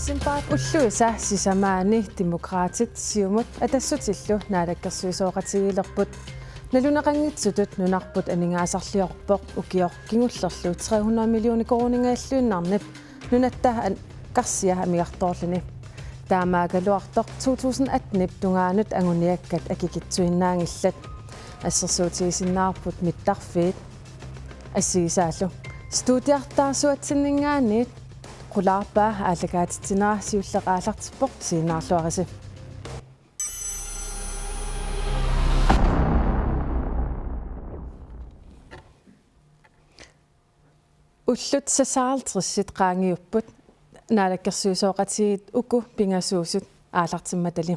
Tissimbaat ulluisa sisamaani demokraatit siumut atassutiillu naalakkersuisooqatigilerput nalunaqanngitsutut nunarput aningaasarliorpoq ukiorkingullerlu 300 millioni koroningaаллуиннарнап nunatta qarsia amigartorluni taamaagaluartoq 2018 tungaanut anguniakkat akikitsuinnaangillat assersuutigisinnaarput mittarfiit ассигисааллу студиартаарсуатсиннингаанниит qulaarpaa ааллагаатитсинера сиуллеqaалартиппоq сииннаарлуариси уллут сасаарлтрissит qaangiupput наалаккерсуисооqatigiit уку пингасуусут аалартимматали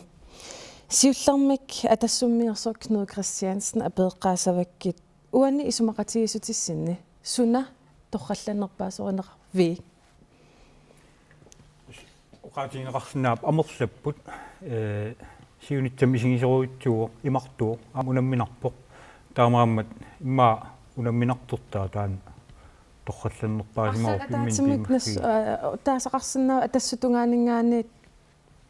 сиуллэрмик атассуммиерсоо Knud Christiansen апеэккаасаваккит уанни исумақатигисутиссинни суна торралланнерпаасоринеқар ви оқаатигинеқарсинаап амерлаппут сиунитсам исигисеруитсуо имартуо амунамминарпоқ таамааммат имма унамминартортаа таан торралланнерпаасимаорпиммин таасақарсинаа атассутунгаанингаани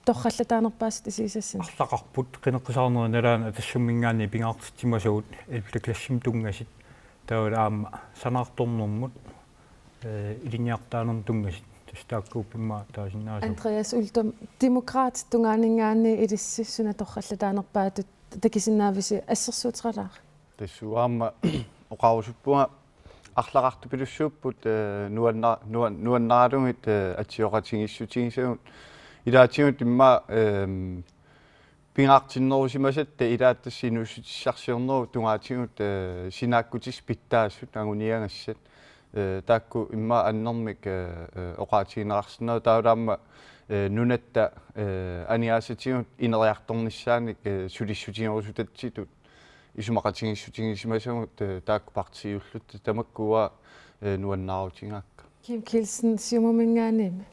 торраллатаанерпаасит исигисассин арлақарпут қинеққисаарнера налаана атассуммингаани пингаартитсимасагут эллаклассим тунгасит таулаама санаарторнэрмут илиниартаанерм тунгасит тастааккууппимма таасиннаасу Andreas Uldum demokraat tungaanингаани илиссиссуна торраллатаанерпаатут такисиннаависи ассерсуутералаар тассуаама оқаусуппуга арлақарту пилуссууппут нуаннаалугит атсиоқатигиссутигисагут илаатигут имма пингаартиннерусимасатта илааттассинуссутиссарсиорнеру тунгаатигут синааккутис питтаассут агуниангассат таакку имма аннэрмик оқаатигинеқарсинаа таулаама нунатта аниаасатигут инериарторниссааник сулиссутигерусутатситут исумақатигиссутигисимасагут таакку партиуллут тамаккуа нуаннаарутингаакка Kim Kielsen сиумумингааними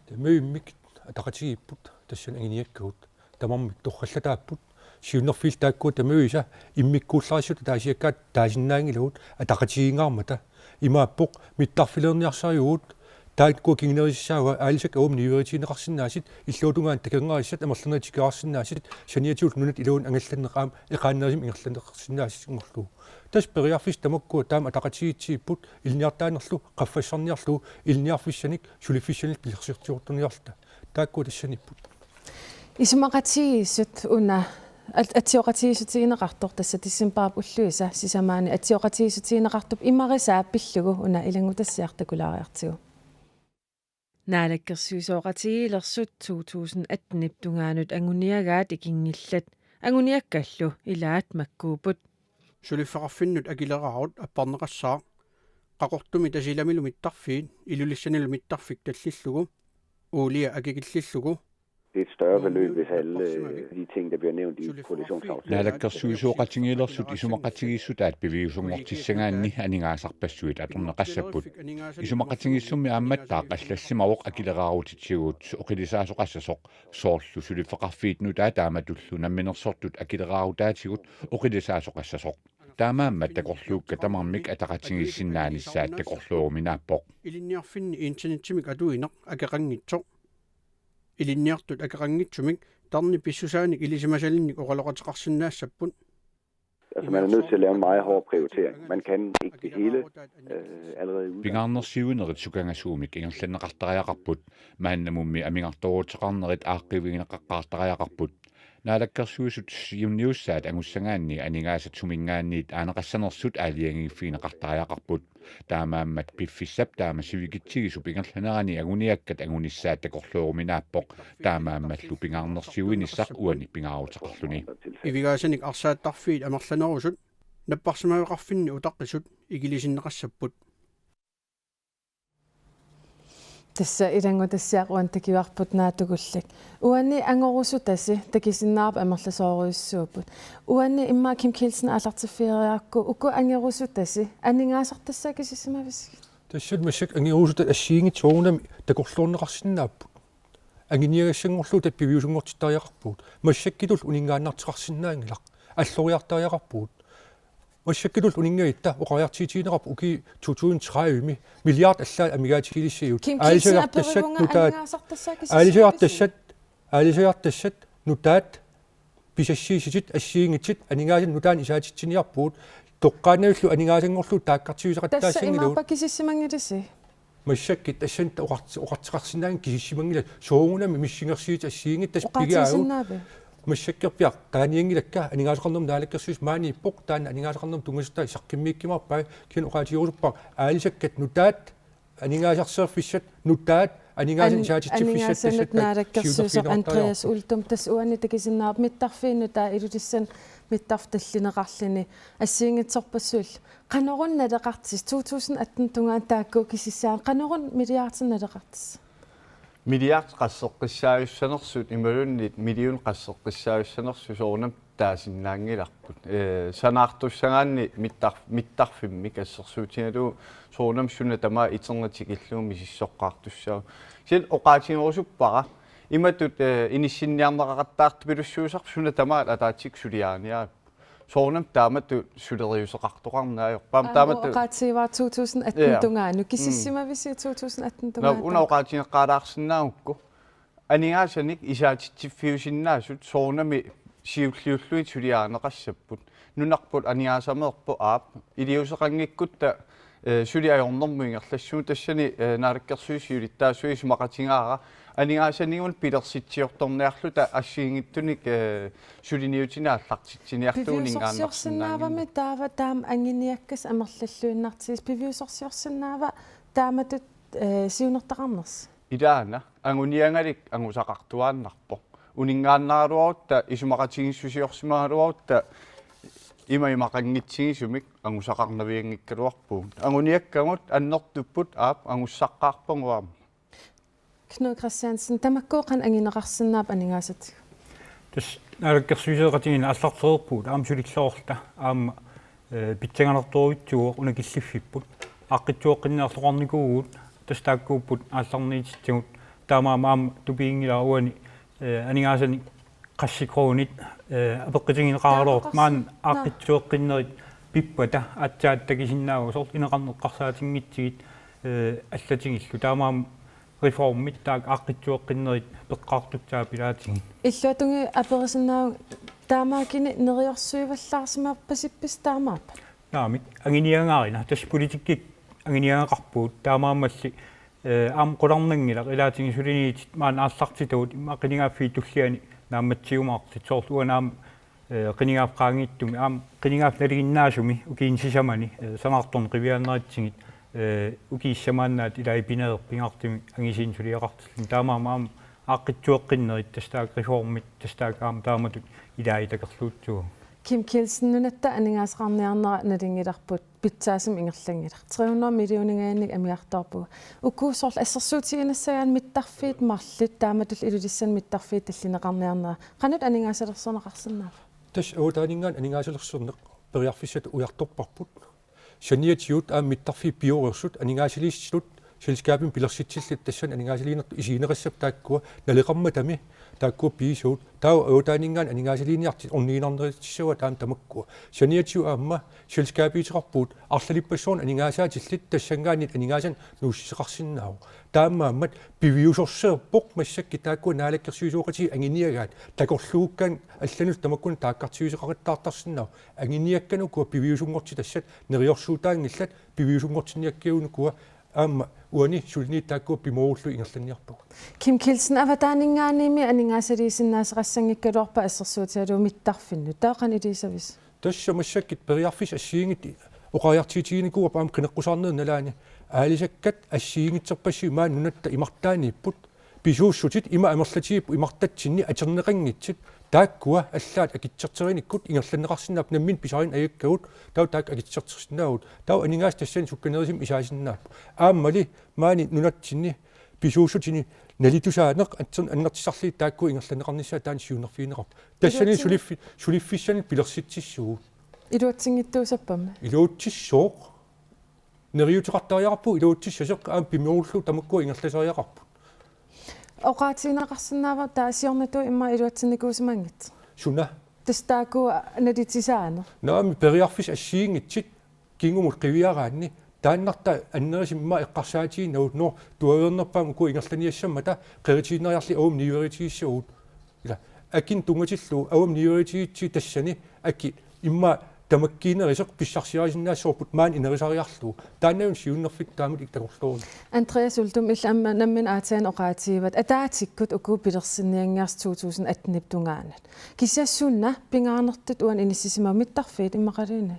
тамииммик атақатигииппут тассан агиниаккагут тамармик торраллатааппут сиуннерфил таакку тамиуиса иммиккуулларисут таасиаккаат таасиннаангилугут атақатигингаармата имааппоқ миттарфилерниарсариугут таакку кингнерисаава аалисак оом ниверитинеқарсинаасит иллуутунгаан такангариссат амерлернатикаарсинаасит саниатиул нунат илуун ангалланнеқаам эқааннерисим ингерланеқарсинаасит тас периарфис тамакку таам атақатигитсииппут илниартаанерлу қаффассарниарлу илниарфиссаник сулиффиссаник пилерсиортиортуниарта таакку тассаниппут исумақатигиссут уна атсиоқатигисутигинеқартор тасса тиссимпаап уллуиса сисамаани атсиоқатигисутигинеқартуп имарисаа пиллугу уна илангутассиартакулаариартигу наалаккерсуисооқатигилерсут 2018 тунгаанут ангуниагаат икингиллат ангуниаккаллу илаат маккуупут сулиффақарфиннут акилераарут аппарнеқассаа қақортуми тасиламилу миттарфиит илулиссанилу миттарфик таллиллугу уулия акикиллиллугу Det er et større beløb, hvis alle de ting, der bliver nævnt i koalitionsaftalen. Naalakkersuisooqatigilersut isumaqatigissutat piviusungortissangaanni aningaasarpassuit atorneqassaput isumaqatigissummi aammattaa qallassimaruq akileraaruutitsigut oqilisaasoqassasoq soorlu sulifeqarfiitnu taataamatullu namminersortut akileraaruutaatigut oqilisaasoqassasoq taamaammat takorluukka tamarmik ataqatigissinnaanissaat takorluuruminaappoq ilinniarfinni internetsimik atuineq akeqanngitsoq илинниартут акерангитсумик тарни писсусааник илисимасалинник оралоqatiqarsinnaassapпут Altså man er nødt til at lave en meget hård prioritering. Man kan ikke det hele allerede ude. Pingaarnersiunerit sukangasuumik ingerlanneqartariaqarput maannamummi amingartoruuteqarnerit aaqqivigneqaqqaartariaqarput naalakkersuisut siunniussaat angussangaanni aningaasat sumingaanniit aaneqassanersut aaliangiiffiineqartariaqarput taamaammat piffissap taama sivikitsigisu pingerlanerani aguniakkat angunissaat takorluuruminaappoq taamaammallu pingaarnersiuinissaq uani pingaaruteqarluni ивигаасаник арсааттарфиит амерланерусут наппарсимавеқарфинни утаққисут игилисиннеқассаппут тасса илангутассиақуан такиварпут наатугуллак уанни ангорусутаси такисиннаарп амерласооруйуссууппут уанни имма Kim Kielsen аалартиффиериарку уку ангерусутаси анингаасартассаакисисимавис тассат массак ангерусутат ассиингитсуунами такорлуунеқарсинааппут ангиниагассангорлу тат пивиусунгортиттариақарпут массаккитул унингааннартеқарсинаангилақ аллориартариақарпут Masakilul uningaita uqariartiitiinerap uki 2030 milliard allaa amigaatigilissiut aalisagартассат нутаат аалисагартассат нутаат писассииситит ассиингитит анигаасин нутаан исаатитсиниарпуут тоққааналлу анигаасангорлу тааккартиусақаттаассангилуут тасса имаапа кисиссимангилиси массаккит ассанта уқартиқарсинаан кисиссимангила соогунами миссингерсиит ассиингит тас пигиаагу массаккерпиар qaaниангилакка анигаасақарнум наалаккерсуис маани иппоқ таана анигаасақарнум тунгастай саққиммииккимарпаа кин уqaatiоруппар аалисаккат нутаат анигаасарсерфиссат нутаат анигаасин саатитсиффиссат наалаккерсуисеқ андреас ултум тас уани такисиннаап миттарфиинну таа илулиссан миттарталлинеқарлини ассиингитсорпассуул qanорунналеқартис 2018 тунгаан таакку кисиссаан qanорун миллиардерналеқартис миллиард qassоққиссааюссанерсут ималуннит миллиун qassоққиссааюссанерсу соорнам таасиннаангиларпут санаартуссагаанни миттарфимми кассерсуутиналу соорнам суна тама итернатикиллууми сиссоққаартуссаа сил оqaatiнгорусуппара иматут иниссинниарнеқартаарту пилуссуусар суна тама атаатик сулиааниаа соорнам таамату сулериусеқартоқарнааёр паам таамату оqaatiиваа 2018 тунгаан кисиссимависи 2018 тунгаан уна оqaatineqqaalaarsinnaagukku анигаасаник исаатитсиффиусиннаасут соорнами сиуллиуллуи сулиаанеқассаппут нунарпут анигаасамеерпу аап илиусеқангиккутта сулиаёрнэрмуингерлассуу тассани наалаккерсуисиулиттаасуи сумақатингаара анигаасанигун пилерситсиорторниарлута ассиингиттуник сулиниутинааллартитсиниартуунингааннарсинаавами таам ангиниаккас амерллаллуиннартис пивиусорсиорсинаава тааматут сиунертақарнерс идаана ангуниангалик ангусақартуааннарпо унингааннааруарутта исумақатигиссусиорсимааруарутта имаймақангитсигисумик ангусақарнавиангиккалуарпуун ангуниаккагут аннертуппут аап ангуссаққаарпангуаама Knud Christiansen тамаккооқан ангинеқарсинаап анигаасат тас наалаккерсуисеқатигин аллартерерпуут аам сулиллоорта аама питсанганерторуитсуо унакиллиффиппут аққитсуоққиннеарлоқарникуугут тас тааккууппут аалларниитсигут таамаама аама тупиингилаа анигаасани qassикруунит апеққитигинеқаралоорт маан аққитсуоққиннерит пиппата атсааттакисиннаагу сорт инеқарнеққарсаатингитсигит аллатигиллу таамаама реформит таак аққитсуоққиннерит пеққартуттаа пилаатигин иллуатунги аперисиннаау таамаакини нериорсуиваллаарсимаарпасиппис таамаапа наамит агиниангаарина тас политиккик агиниангақарпуут таамаамалли аам қуларнангила илаатиги сулиниит маан ааллартитуут имаққинигааффи туллиани наамматсиумаартит соорт уанаам қинигаафқаангиттуми аам қинигаафналигиннаасуми укиинсисамани санаарторн қивиааннеритсигит укииссамааннаат илаипинеер пингартими ангисин сулиақартиллин таамаам аққитсуоққиннерит тастаак реформит тастаак аам тааматут илаитакерлуутсуа Kim Kielsen нунатта анигаасеқарниарнера налингиларпут питсаасим ингерлангилар 300 миллионингаанник амиартарпуга уккуусорл ассерсуутигинассагаан миттарфиит марлит тааматул илулиссан миттарфиит таллинеқарниарнера қанут анигаасалерсонеқарсинаав тас оотаанингаан анигаасалерсернеқ периарфиссат уярторпарпут саниатиут аам миттарфи биорерсут анигаасилиссилут селскаапин пилерситсиллит тассан анигаасилиинерту исиинеқассап тааккуа налеқарма тами таакку пиисуут таа оотаанингаан анигаасилиниарти орниинарнеритсуа таан тамаккуа саниатиу аама селскаапиитеқарпуут арлалиппассуун анигаасаатиллит тассангаанит анигаасан нууссеқарсиннаау таамааммат пивиусорсеерпоқ массакки таакку наалаккерсуисуоқати ангиниагаат такорлууккаан алланут тамаккун тааккартиусеқаритаартарсиннаау ангиниакканукуа пивиусунгорти тассат нериорсуутаангиллат пивиусунгортиниаккиунукуа аама уани сулни таакку пимоуллу ингерланниарпу Kim Kielsen аватаанингааними анигаасалиисиннаасеқассангиккалуарпа ассерсуутиалу миттарфинну таоқан илисавис тасса массаккит периарфис ассиингит оқариартиитигиникуа паам қинеққусаарнер налаани аалисаккат ассиингитсерпасси маан нунатта имартаанииппут писууссутит има амерлатииппу имартатсинни атернеқангитсит тааккуа аллаат акитсертериниккут ингерланнеқарсинаап наммин писарин аяккагут тау таак акитсертерсинаагут тау анингаас тассани сукканерисим исаасиннаап ааммали маани нунатсинни писууссутини налитусаанеқ атсерн аннертисарлии таакку ингерланнеқарниссаа таан сиунерфиинеқарп тассани сулиффиссани пилерситсиссуу илуатсингиттуусаппама илуутсиссооқ нериутеқартариарпу илуутсиссасеқ аам пимиуллу тамаккуа ингерласариақарпу оqaatiinaqarsinnaava таасиорнату имма илуатсинникуусимангит суна тастааку налитисаана наами периарфис ассиингитсит кингумут qivиараанни тааннарта аннерисимма эққарсаатииннаут ноо туавернерпаам ку ингерланиассамма та qeritиинериарли аум ниверитииссагут ила акин тунгатиллу аум ниверитиитси тассани аки имма тамаккиинерисеқ писсарсиарисиннаассуурпут маан инерисариарлу тааннаун сиуннерфит таамут иктакорлуун Andreas Uldum илламма наммин аатаан оqaатигиват атаатиккут уку пилерсинниангиарс 2018 тунгаанат кисассуунна пингаарнертут уан иниссисима миттарфиит иммақалуина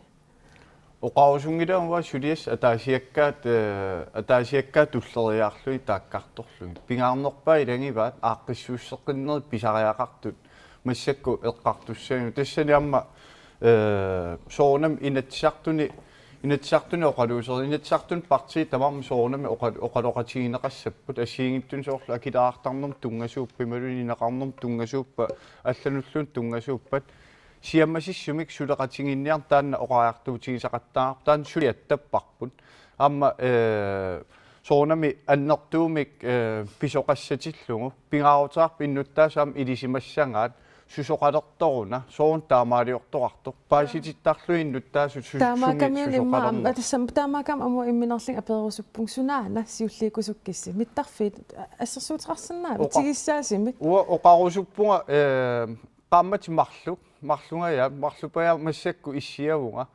Oqarusungilaanwa sulias ataasiakkaat tulleriaarlui taakkartorlui pingaarnerpaa ilangivaat aaqqissuusseqqinneri pisariaqartut massakku eqqartussaanu tassani amma soornam inatsartuni oqaluuseri inatsartun partii tamarmi soornami oqaloqatigineqassaput assiingittun soorlu akilaaartarnerm tungasuuppimaluni inaqarnerm tungasuuppa аллануллуун тунгасууппат сиаммасиссумик сулеқатигинниар таанна оқариартуутигисақаттаар таан сулиаттаппарпут аама соонами аннертуумик писоқассатиллугу пингаарутаар пиннуттаасаам илисимассангаат сусоқалерторуна соон таамаалиортоқартоқ паасититтарлуи иннуттаасут таамаакамиан имма атассам таамаакам аму имминерлин аперерусуппун сунаана сиуллиикусуккисси миттарфиит ассерсуутеқарсинаава тигиссаасимик уа оқарусуппунга qammati marlunga marlupaya massakku issiavunga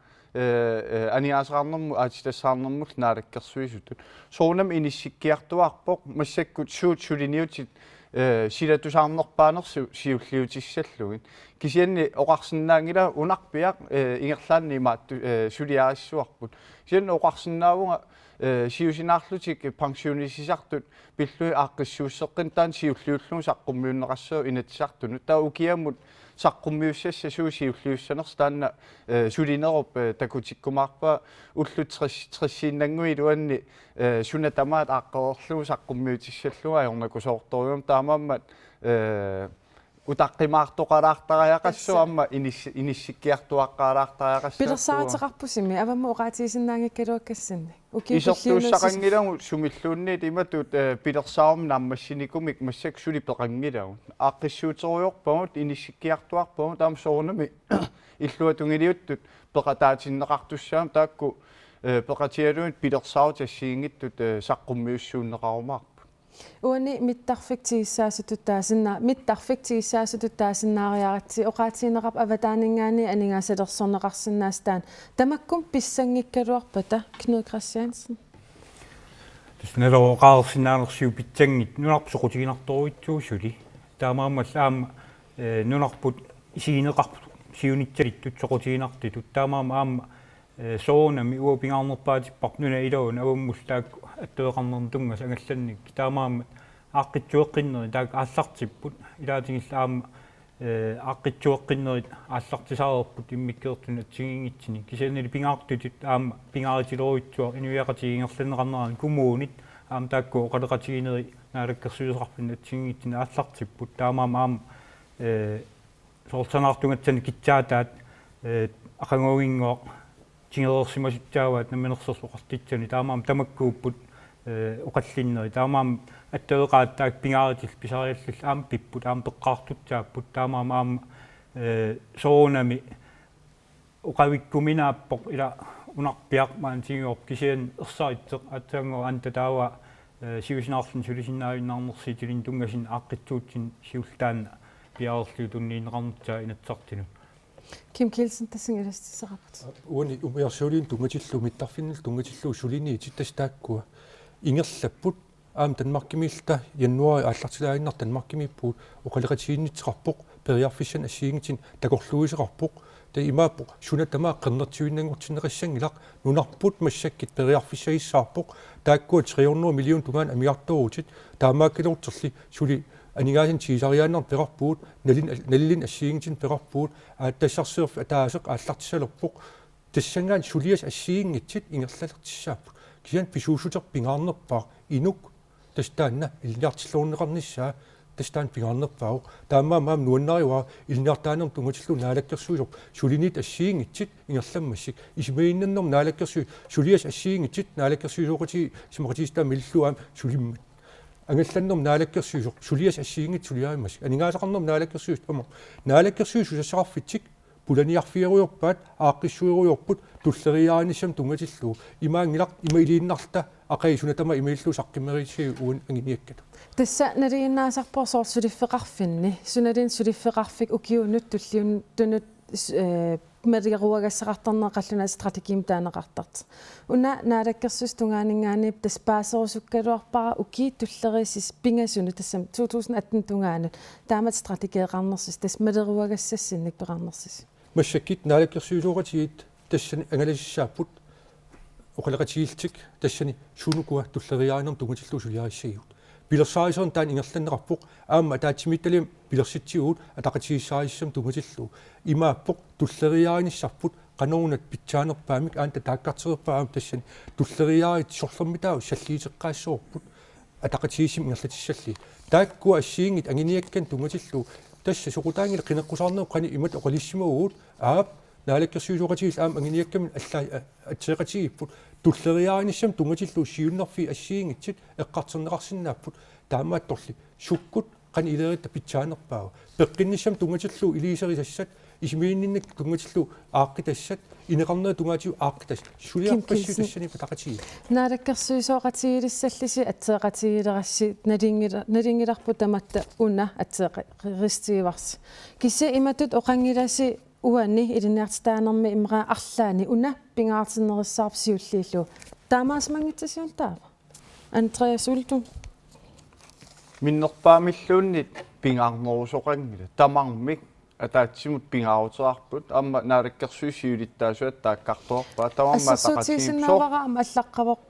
aniaasarnermu aatitassaarnermul naalakkersuisutut soonam inissikkiartuarpoq massakkut suuliniutit silatusaarnerpaanersu siulliutissallugin kisianni oqarsinnaangila unarpiaq ingerlaanni maattu suliarissuarput kisianni oqarsinnaavunga siusinaarlutik pensionisisartut pillui aaqqissuusseqqin taan siulliullugu saqqummiunneqassuu inatsartunu taa ukiammut saqqummiussassa suusiulliussaners taanna sulinerup takutikkumaarpa ullut 30 luanni sunatamaat aaqqererlugu saqqummiutissalluga ajornakusoortorium taamammat utaqqimaartoqalaartariaqassu amma inissikkiartuaqqaalaartariaqassu пилерсаратеқарпусими авамма оqaатигисиннаангиккалуаккассанни исертууссақангилагу сумиллуунни иматут пилерсаарум наммассиникумик массак сули пеқангилагу ааққиссуутеруйорпагут иниссиккиартуарпагут таам соорнами иллуатунгилиуттут пеқатаатиннеқартуссаам таакку пеқатиалуут пилерсаарут ассиингиттут саққуммиуссууннеқарумаар уани миттарфиктигиссаасутуттаасиннаариаратси оqaатигинеқап аватаанингаани анингаасалерсорнеқарсинаастаан тамаккум писсангиккалуарпата Knud Christiansen тэснелоо qaarsinaanерсиу питсангит нунарпсоқутигинарторуитсуусули таамааммаллаама нунарпут сиинеқарпут сиунитсалиттут соқутигинартитут таамаама аама соонами уопингаарнерпаатиппарп нуна илоон авуммуллаакку аттуеқарнерн тунгас ангалланник таамаама ааққитсуеққиннери таак ааллартиппут илаатигиллаама ааққитсуеққиннери ааллартисаарерпут иммиккеертуна атсигингитсини кисианили пингаартутит аама пингааритилоруитсуа инуяқатигингерланеқарнеран кумуунит аама таакку оқалеқатигинери наалаккерсуисеқарпин атсигингитсини ааллартиппут таамаама аама соорсанаартунгатсани китсаатаат ақангугингоо тингерерсимаситтааваат наминерсерлуқартитсани таамаам тамаккууппут оқаллиннери таамаам аттуеқааттаак пингааритил писариаллал аама пиппут аама пеққартутсааппут таамаам аама соонами оқавиккуминааппоқ ила унарпиақмаан тигиор кисиан ерсаритсеқ атсаангоо антатаава сиусинаарлун сулисиннаавиннаарнерситилин тунгасин ааққитсуутсин сиултаана пиаарлу тунниинеқарнутсаа инатсартину Kim Kielsen тассингаластисеқарпут уани умиарсуулиин тунгатиллу миттарфиннил тунгатиллу сулини ититтастааккуа ингерлаппут аам танмаркимиилта януари ааллартилаагиннар танмаркимиппуут оқалеқатигиннитсеқарпоқ периарфиссан ассиингитин такорлуисеқарпоқ та имааппоқ сунатамаа қернертигиннангортиннеқиссангилақ нунарпут массаккит периарфиссаиссаарпоқ тааккуа 300 миллион тунгаан амиарторутит таамааккилортерли сули анигааsin тисариааннар перарпуут наллин ассиингитин перарпуут ааттассарсеерф атаасеқ ааллартисалерпоқ тассангаан сулиас ассиингитсит ингерлалертиссааппут киан писуусутер пингаарнерпаа инук тастаанна илниартиллуурнеқарниссаа тастаан пингаарнерпаа таамаамаам нуаннариуа илниартаанер тунгатиллу наалаккерсуисоп сулинит ассиингитсит ингерламмассик исмеиннернер наалаккерсуи сулиас ассиингитсит наалаккерсуисоқати симақатистаа миллуаам сулиммат ангалланнерм наалаккерсуусоқ сулиас ассиингит сулиаримас анингаасақарнерм наалаккерсуус ама наалаккерсуус усассақарфитсик пуланиарфиеруйорпаат ааққиссуеруйорпут туллериааринissam тунгатиллуу имаангилақ имаилииннарта ақаисунатама имаиллуу саққиммерисиу уун ангиниаккат тасса налииннаасарпор соор сулиффеқарфинни суналин сулиффеқарфик укиунут туллиун тунут мадигаруагассақартарнаа қаллуна стратегиим таанеқартарт уна наалаккерсус тунгаанингаанип таспаасерусуккалуарпара уки туллерисис пингасуну тассам 2018 тунгаанут таамат стратегиеқарнерсис тас мадигаруагассассинник пеқарнерсис массаккит наалаккерсуусуугатигит тассани ангаласиссааппут оқалеқатигилтик тассани сунукуа туллериааринерм тунгатиллуу сулиариссагиут билерсаарисерн таан ингерланнеқарпоқ аама таатимитталим билерситсигуут атақатигиссаарissam тунгатиллуу имааппоқ туллериаариниссарпут qanunat pitsaanерpaamik аанта тааккартерерпаам тассани туллериаарит сорлэрмитаа саллиитеққаассуорпут атақатигиссим ингерлатиссалли тааккуа ассиингит ангиниаккан тунгатиллуу тасса сукутаангила қинеққусаарнеу қани имат оқалиссимагуут аап наалаккерсуусуоқатигил аам ангиниаккамин аллаа атсеқатигиппут туллериааринissam тунгатиллуу сиуннерфи ассиингитсит эққартернеқарсинааппут таамаатторли суккут qani ileritta pitsaanерпаа пеққиннissam тунгатиллуу илисерисассат исмиинниннак тунгатиллуу ааққитассат инеқарнаа тунгатиу ааққитас сулиарпассутассани патақатиги наалаккерсуисооқатигилиссаллиси атсеқатигилерасси налингиларпу таматта уна атсеқаристигиварси кисса иматут оқангиласи уани илиниартитаанерми имра арлаани уна пингаартиннериссаарпсиуллииллу таамаасмангитсасиун таава Andreas Ultum миннерпаамиллууннит пингаарнерусоқангила тамармик атаатсимут пингаарутеарпут аама наалаккерсуисиулиттаасуат тааккартуарпаа тамарма тақатигипсоо ама аллаққавоқ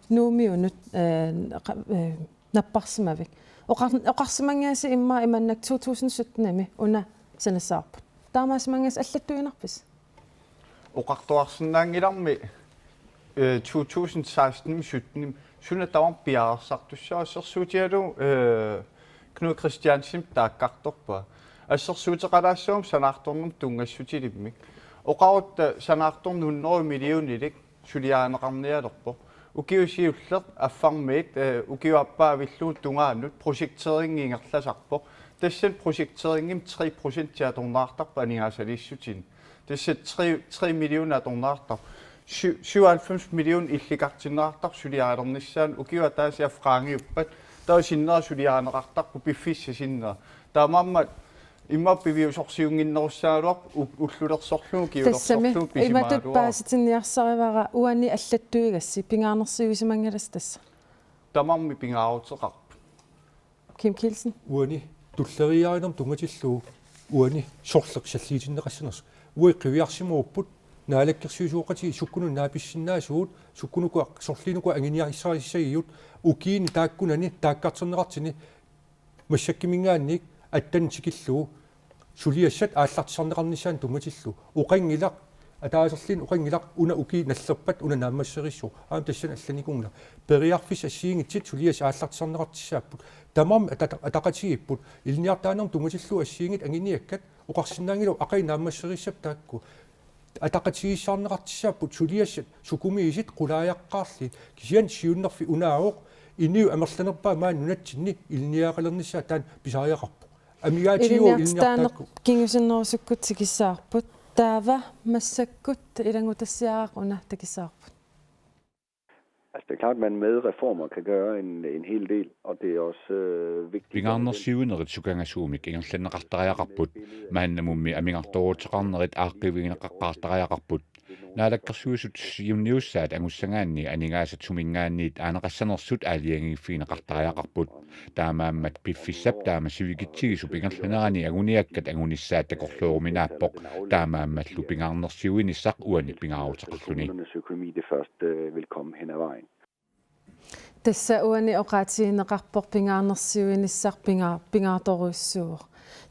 нуумиунут наппарсимавик оқарсимангааси имма иманнак 2017 ами уна санасаарпут таамаасмангаас аллаттуинарпис оқартуарсинаангиларми 2016 17 Suna tavan piarsartussa assersuutialu Knud Christiansen taakkartorpa assersuuteqalaassuum sanaartornum tungassutilimmi oqarut sanaartornu 100 millionilik suliaaneqarnialerpo ukiusiulleq affarmiit ukiuappaavilluun tungaannut projekteringiingerlasarpo tassan projekteringim 3% tiatornaartarpa anigaasaliissutin tassat 3 million atornaartar 97 million illikartinnaartar suliaalernissaan ukiwa taasi afraangiuppat tausinnera suliaaneqartarpu piffissasinner taamammat иммаппивиусорсиунгиннеруссаалуар уллулерсорлуу киулерсорлуу писимаалуа иматут пааситинниарсаривара уани аллаттуигасси пингаарнерсиусимангалас тасса тамарми пингаарутеқарп Kim Kielsen уани туллериааринерм тунгатиллуу уани сорлеқ саллиитиннеқассанерс уи қивиарсимууппут наалаккерсуусуоқати суккунун нааписсиннаасуут суккунукуа сорлинукуа ангиниарissaarissagiut укиини тааккунани тааккартернеқартини массаккимингаанник аттан тикиллуу сулиассат ааллартисарнеқарнissaан тунгатиллу уқангилақ атаасерлин уқангилақ уна уки наллерпат уна наамассериссу аам тассан алланикунгла периарфис ассиингитсит сулиас ааллартисарнеқартиссааппут тамам атақатигиппут илниартаанерм тунгатиллу ассиингит ангиниаккат уқарсинаангилу ақай наамассериссап таакку атақатигиссаарнеқартиссааппут сулиассат сукумиисит қулааяққарли кисиан сиуннерфи унааоқ иниу амерланерпаа маан нунатсинни илниаақалернissaа таан писариақарпу амигаатигуу илниартаакку кингусиннерусуккут тикиссаарпут таава массаккут илангутассиаақ уна такиссаарпут. Altså det er klart, at man med reformer kan gøre en hel del, og det er også vigtigt. Pingaarnersiunerit sukangasuumik ingerlanneqartariaqarput maannamummi amingartoruteqarnerit aaqqivigineqqaqqaartariaqarput naalakkersuusut siunniussaat angussangaanni anigaasat sumingaanniit aaneqassanersut aaliangiiffiineqartariaqarput taamaammat piffissap taamasivigitsigisub ingerlanerani aguniakkat angunissaat takorluuruminaappoq taamaammallu pingaarnersiuinissaq uani pingaaruteqarluni økonomi det først vil komme hen ad vejen. Tassa uani oqaatigineqarpoq pingaarnersiuinissaq pingaartoruissuuq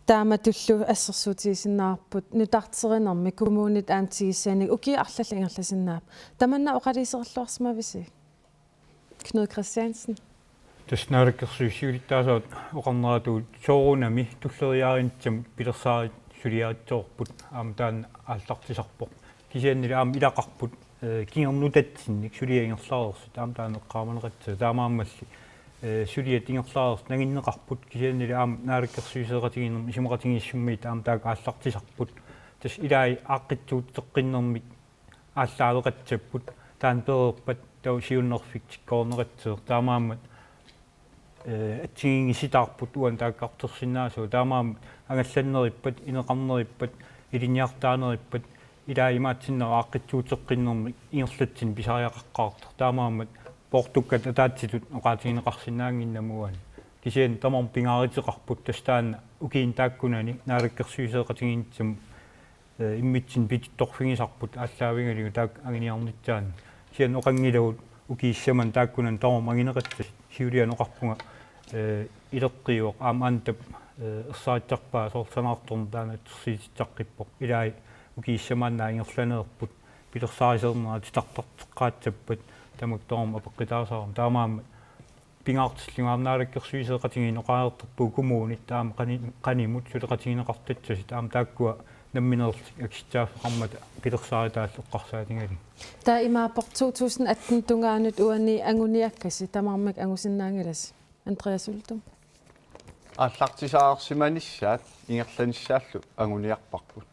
тааmatullu ассерсуутигисиннаарпут нутартсериnermi коммуунит аамтигиссааник уки арлалла ингерласиннаап таманна оқалисерерлуарсимависи Knud Christiansen таснаараккерсуиссиулиттаасаат оқарнератуут соорунами туллериааринтсам пилерсаарит сулиаатсоорпут аама таан ааллартисарпоқ кисианнила аама илақарпут кингернутатсинник сулиаингерлаарерсут аама таан эққааманеқатса таамааммалли сулиат ингерлаарс нагиннеқарпут кисианнили аама наалаккерсуисеэратигиннерми исумақатигиссуммит аама таак ааллартисарпут тас илаи ааққитсуут теққиннермит ааллаалеқатсаппут таан перерпат тау сиуннерфик тиккоорнератсеэр таамаамат атсигингиситаарпут уан тааккартерсиннаасуу таамаамат агалланнериппат инеқарнериппат илинниартаанериппат илаи имаатсиннера ааққитсуутеққиннерми ингерлатсин писариақаққаартер таамаамат портуккат атаатситут оqaатигинеқарсинаангиннамуани кисиан тамам пингааритеқарпут тастаана укиин тааккунани наалаккерсуисеэқатигинитсам иммитсин питторфигисарпут ааллаавингалигу таак агиниарнитсаани кисиан оqangiлагут укииссаман тааккунан тамам агинеқаттас сиулиан оqarpunga илеққиуоқ аамаантап ерсаатсарпаа соорсанаарторн таана терсиититтаққиппоқ илаи укииссамааннаа ингерланеерпут пилерсаарисернера титартартеққаатсаппат тамак тоорм апеққитаасаарам таамаама пингаартиллунгаарнаалаккерсуисеэқатигин оqaarterpuu кумуунит таама qaнимут сулеқатигинеқартатсаси таама тааккуа намминерл акситсааффеқармата пилерсааритааллеққарсаатингали таа имааппор 2018 тунгаанут уани ангуниаккаси тамармак ангусиннаангилас Andreas Uldum ааллартисаарсиманиссаат ингерланиссааллу ангуниарпарпут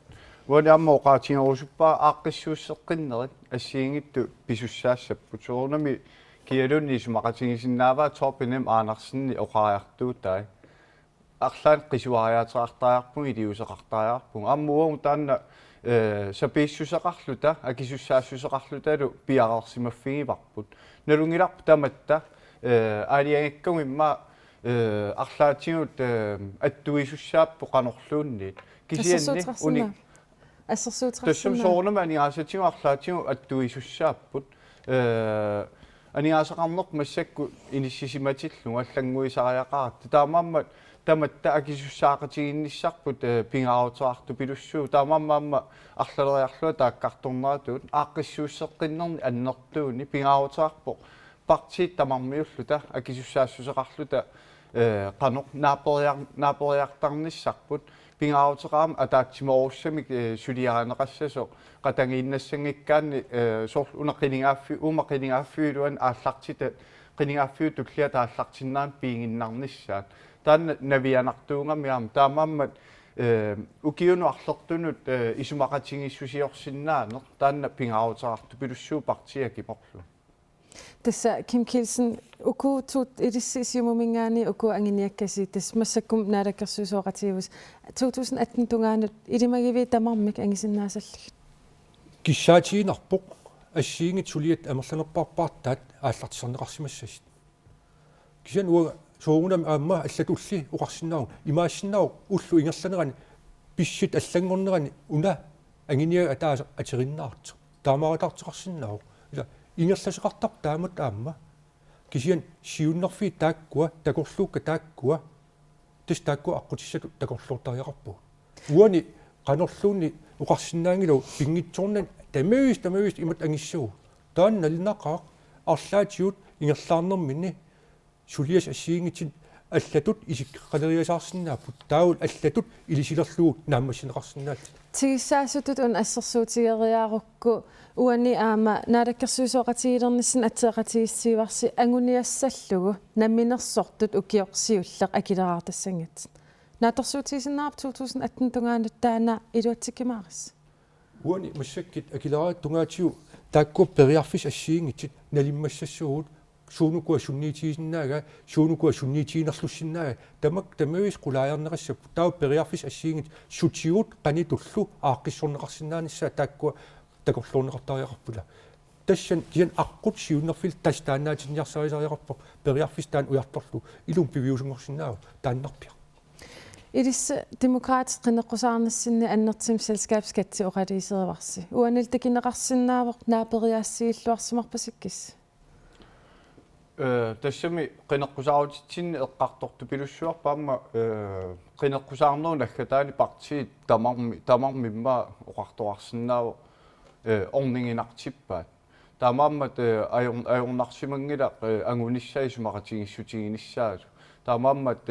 уани амма оqaатингерусуппаа ааққиссууссеққиннерит ассиингитту писуссаассаппут соорнами киалунни исумақатигисиннааваа торпинем аанарсинни оqaariartuutai арлаан қисуариаатеқартариарпун илиусеқартариарпун аммуум таанна сапииссусеқарлута акисуссаассусеқарлуталу пиарерсимаффигиварпут налунгиларпу таматта аалиангаккугимма арлаатигут аттуисуссааппу қанерлуунни кисианни уни ассерсуутрарсуна тассам соорнама аниаасатигу арлаатигу аттуисуссааппут аниаасақарнеқ массакку иниссисиматиллунга аллангуисариақарат таамааммат таматта акисуссаақатигинниссарпут пингаарутеарту пилуссуу таамаамма арлалериарлуа тааккарторнератуут ааққиссууссеққиннерни аннертууни пингаарутеарпо партиит тамармиуллута акисуссаассусеқарлута қанеқ наапериартарниссарпут пингаарутеқаама атаатсимооруссамик сулиаранеқассасо қатангииннассангиккаанни соор умаққинигааффиулуан ааллартита қинигааффиу туллиа тааллартиннаан пиингиннарниссаат таанна навианартуунгамиаама таамааммат укиуну арлертунут исумақатингиссусиорсиннаанеқ таанна пингаарутеқарту пилуссуу партия кипорлу тасса Kim Kielsen уку тут илиссисиумумингаани уку ангиниаккаси тас массаккум наалаккерсуусооқатигус 2018 тунгаанут илимагиви тамармик ангисиннаасаллаг киссаатигинарпоқ ассиингит сулиат амерланерпаарпаартаат ааллартисарнеқарсимассасит кисиан уа соорунами аама аллатулли уқарсиннаау имаассиннаау уллу ингерланерани писсит аллангорнерани уна ангиниа атааса атериннаартеқ таамаратартеқарсиннаау ила ингерласеқартар таамат аама кисиан сиуннерфи тааккуа такорлуукка тааккуа тис тааккуа аққутиссату такорлууртариақарпу уани қанерлуунни уқарсиннаангилу пингитсорнан тамиис имат ангиссуу таан налинақаа арлаатиут ингерлаарнермини сулиас ассиингитсин аллатут исиккалериасаарсинааппут таавут аллатут илисилерлуу нааммассинеқарсинаат тигиссаасутут ун ассерсуутигериаарукку уани аама наалаккерсуусооқатигилерниссан атеқатигиссиварси ангуниассаллугу намминерсортут укиорсиуллеқ акилераартассангат нааторсуутигисиннаарп 2018 тунгаанут таана илуатсиккимаарис уани массаккит акилераат тунгаатиу таакку периарфис ассиингитсит налиммассассуут суунукуа сунниитигисиннаага суунукуа сунниитигинерлуссиннаага тамак тамиис qulaajernerassappu таа периарфис ассиингит сутиут qanitullu ааққиссорнеқарсинааниссаа тааккуа такорлуунеқартариақарпула тассан киан аққут сиуннерфил тас таанаатинниарсарисариақарпо периарфис таан уярторлу илум пивиусунгорсинаава тааннарпиа илисса демократик qinneqqusаарnassинни аннертим селскапскатси оқалисериварси уанил такинеқарсинаавоқ наапериаассигиллуарсимарпасиккис тассами qinneqqusaarutit eqqartortu pilussuarpaamma qinneqqusаарneru naggataali parti tamarmimma oqartoarsinnaavo orninginartippaat taamaammat ajornarsimangila angunissaiisumaqatigissutiginiссаасу taamaammat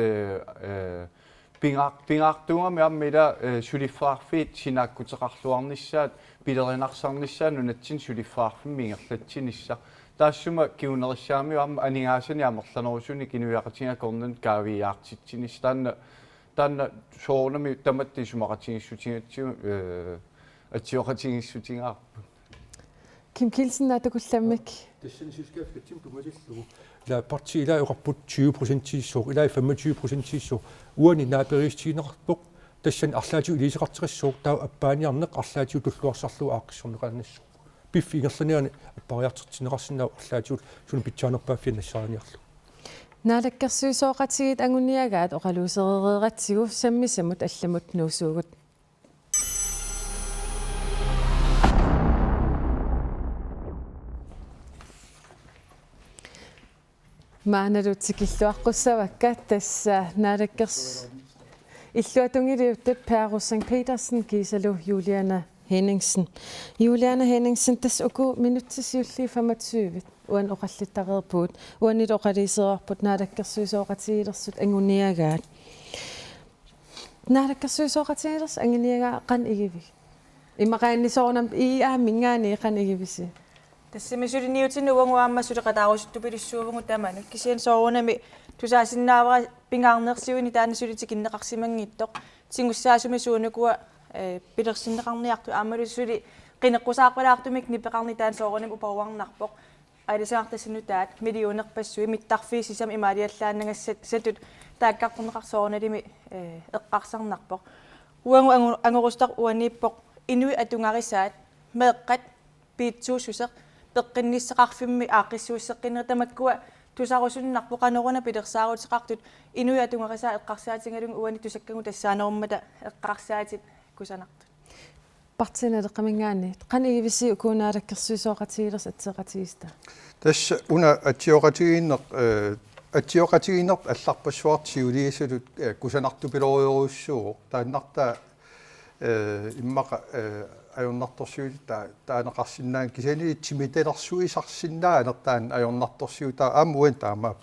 pingaartuungami ammila suliffaarfiit sinaakkuteqarluarnissaat pilerinarsaarnissaanu natsin suliffaarfimmi ingerlatsinissa таассума киунерissаами аама анигаасани амерланерусуни кинуяқатингакорнан каавиаартитсинис таанна соорнами таматти сумақатингиссутингатсиу атсиоқатингиссутингаарпу Kim Kielsen атукулламмик тассани сискаафгатсим тумалиллугу ила парти ила юқарпут 20% ила 25% уани нааперистиинеқарпоқ тассан арлаатиу илисеқартеқиссууқ таа аппааниарнеқ арлаатиу туллуарсарлуу ааққиссорнеқааннассу пиффигерланиани аппариартертинеқарсинаа арлаатиу суни питсаанерпааффиан нассааниарлу наалаккерсуисооқатигит ангуниагаат оқалуусеререератсигу саммисамут алламут нуусуугут маанарутикиллуаққуссавакка тасса наалаккерс иллуатунгилиуттат Perus Sankt Petersen кисалу Juliana Henningsen тас уку минутсисиулли 25 уан оқаллиттареерпуут уаннит оқалисеерпут наалаккерсуисооқатигилерсут ангуниагаат наалаккерсуисооқатигилерс ангуниагаа қан игивик имақааннисоорнам мингаани қан игивиси тассимисулиниутин уангуаама сулеқатаарусуттупилиссуувгу таману кисиан соорунами тусаасиннаавара пингаарнерсиуни таанасулити киннеқарсимангиттоқ тингуссаасуми суунукуа пилерсиннеқарниарту аамалуссули қинеққусаақпалаартумик нипеқарни таан соорунами упауарнарпоқ алисаартассину таат миллионерпассуи миттарфиисисам имаалиаллааннагассат сатут тааккарпунеқарсоорналими эққарсарнарпоқ уангу ангорустақ уаниппоқ инуи атунгарисаат меэққат питсуусусеқ пеққинниссеқарфимми аақиссууссеққиннера тамаккуа тусарусуннарпо каноруна пилерсаарутеқартут инуи атунгарисаа эққарсаатингалун уани тусаккагу тассаанеруммата эққарсаатит кусанартут партинеқамингаани қанигивиси укунаалаккерсуисооқатигилерс атсеқатигиста тасса уна атсиоқатигиннерп алларпассуартиулиисулут кусанартупилориоруссуу тааннарта иммақа ajornartorsiut taanaqarsinnaан kisani timitellersuisarsinnaanерtaан ajornartorsiuta aamuen taama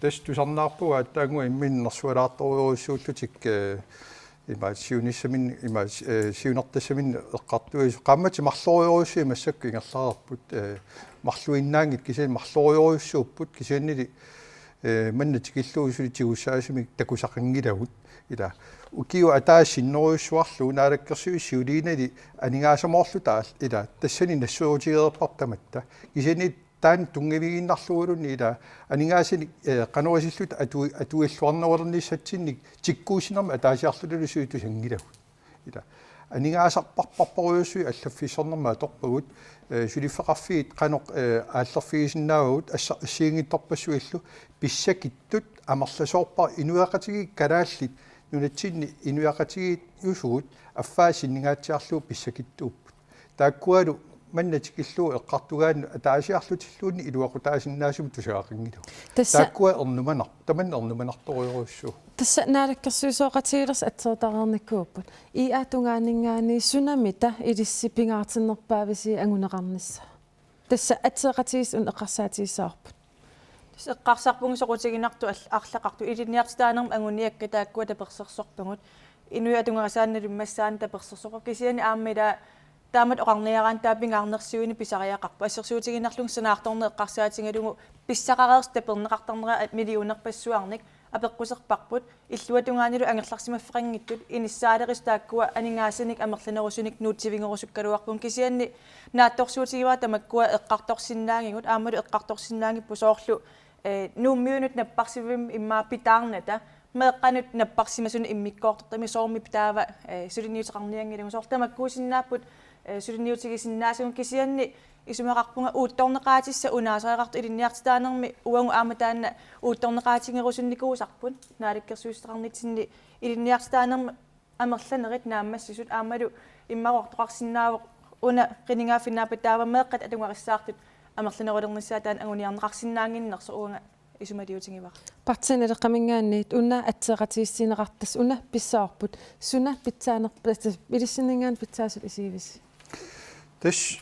testusarnaarpuga taangu imminnersualaartoriurissuullutik ima siunissamin ima siunertassamin eqqartuis qammati marloriurissi massakku ingerlararput marluinnaangit kisani marloriurissuupput kisanili mannatikilluusuli tigussaasimik takusaqangilagut ila ukiu ataasinneruissuarlu naalakkersuissiuliinali aningaasomorlu taal ila tassani nassuutigeerpartamatta kisani taan tungaviginnarluulunni ila aningaasani qanurisillut atuilluarnerulernissatsinnik tikkuusinerma ataasiarlululu suitusangilagut ila aningaasarparparporuussui allaffisornerma torpagut suliffeqarfiit qanoq aallerfigisinnaaugut assiingittorpassuillu pissakittut amerlasoorpar inuaqatigi kalaallit nunatsinni inuaqatigit usugut affaasinningaatiarlu pissakittuupput taakkualu mannatikillu eqqartugaannu ataasiarlutilluunni iluaqutaasinnaasum tusaaqingilu taakkua ernumanar tamanna ernumanartoriurussuu тасса наалаккерсуисооқатигилерс атсеэртаарниккууппут иаатунгаанингаани сунамита илиссипингаартиннерпаависи агунеқарнисса тасса атсеэқатигис ун эққарсаатигиссаарпут эққарсарпугу соқутигинарту арлақарту илинниартитаанерм агуниакка тааккуа таперсерсорпагут инуиатунгарасаанналу массаан таперсерсоқо кисиани ааммила таамат оқарниараан таапингаарнерсиуни писариақарпу ассерсуутигиннарлун санаарторне эққарсаатингалугу писсақареерс тапернеқартарнера миллионерпассуарник апеққусерпарпут иллуатунгааниlu ангерларсимаффеқангиттут иниссаалерис тааккуа анингаасаник амерланерусуник нуутсивингерусуккалуарпун кисианни наатторсуутигиваа тамаккуа эққарторсиннаангигут аамалу эққарторсиннаангиппу соорлу нууммиунут наппарсивим иммаа питаарната меэққанут наппарсимасуни иммиккоортортами соормип таава сулиниутеқарниангилугу соорлтамаккуусиннааппут сулиниутигисиннаасугун кисианни исумеқарпунга уутторнеқаатисса унаасареқарту илинниартитаанерми уангу ааматаанна уутторнеқаатингерусунникуусарпут нааликкерсуистеқарнитсинни илинниартитаанерми амерланерит нааммассисут аамалу иммаруартоқарсинаавоқ уна қинингааффиннаапатаава меэққат атунгариссаартут амерланерулерниссаатаан агуниарнеқарсинаангиннерсо уанга исумалиутингивар партинеқамингаанниит уна атсеқатигиссинеқартас уна писсаарпут суна питсаанерпас илиссинингаан питсаасут исигивиси тас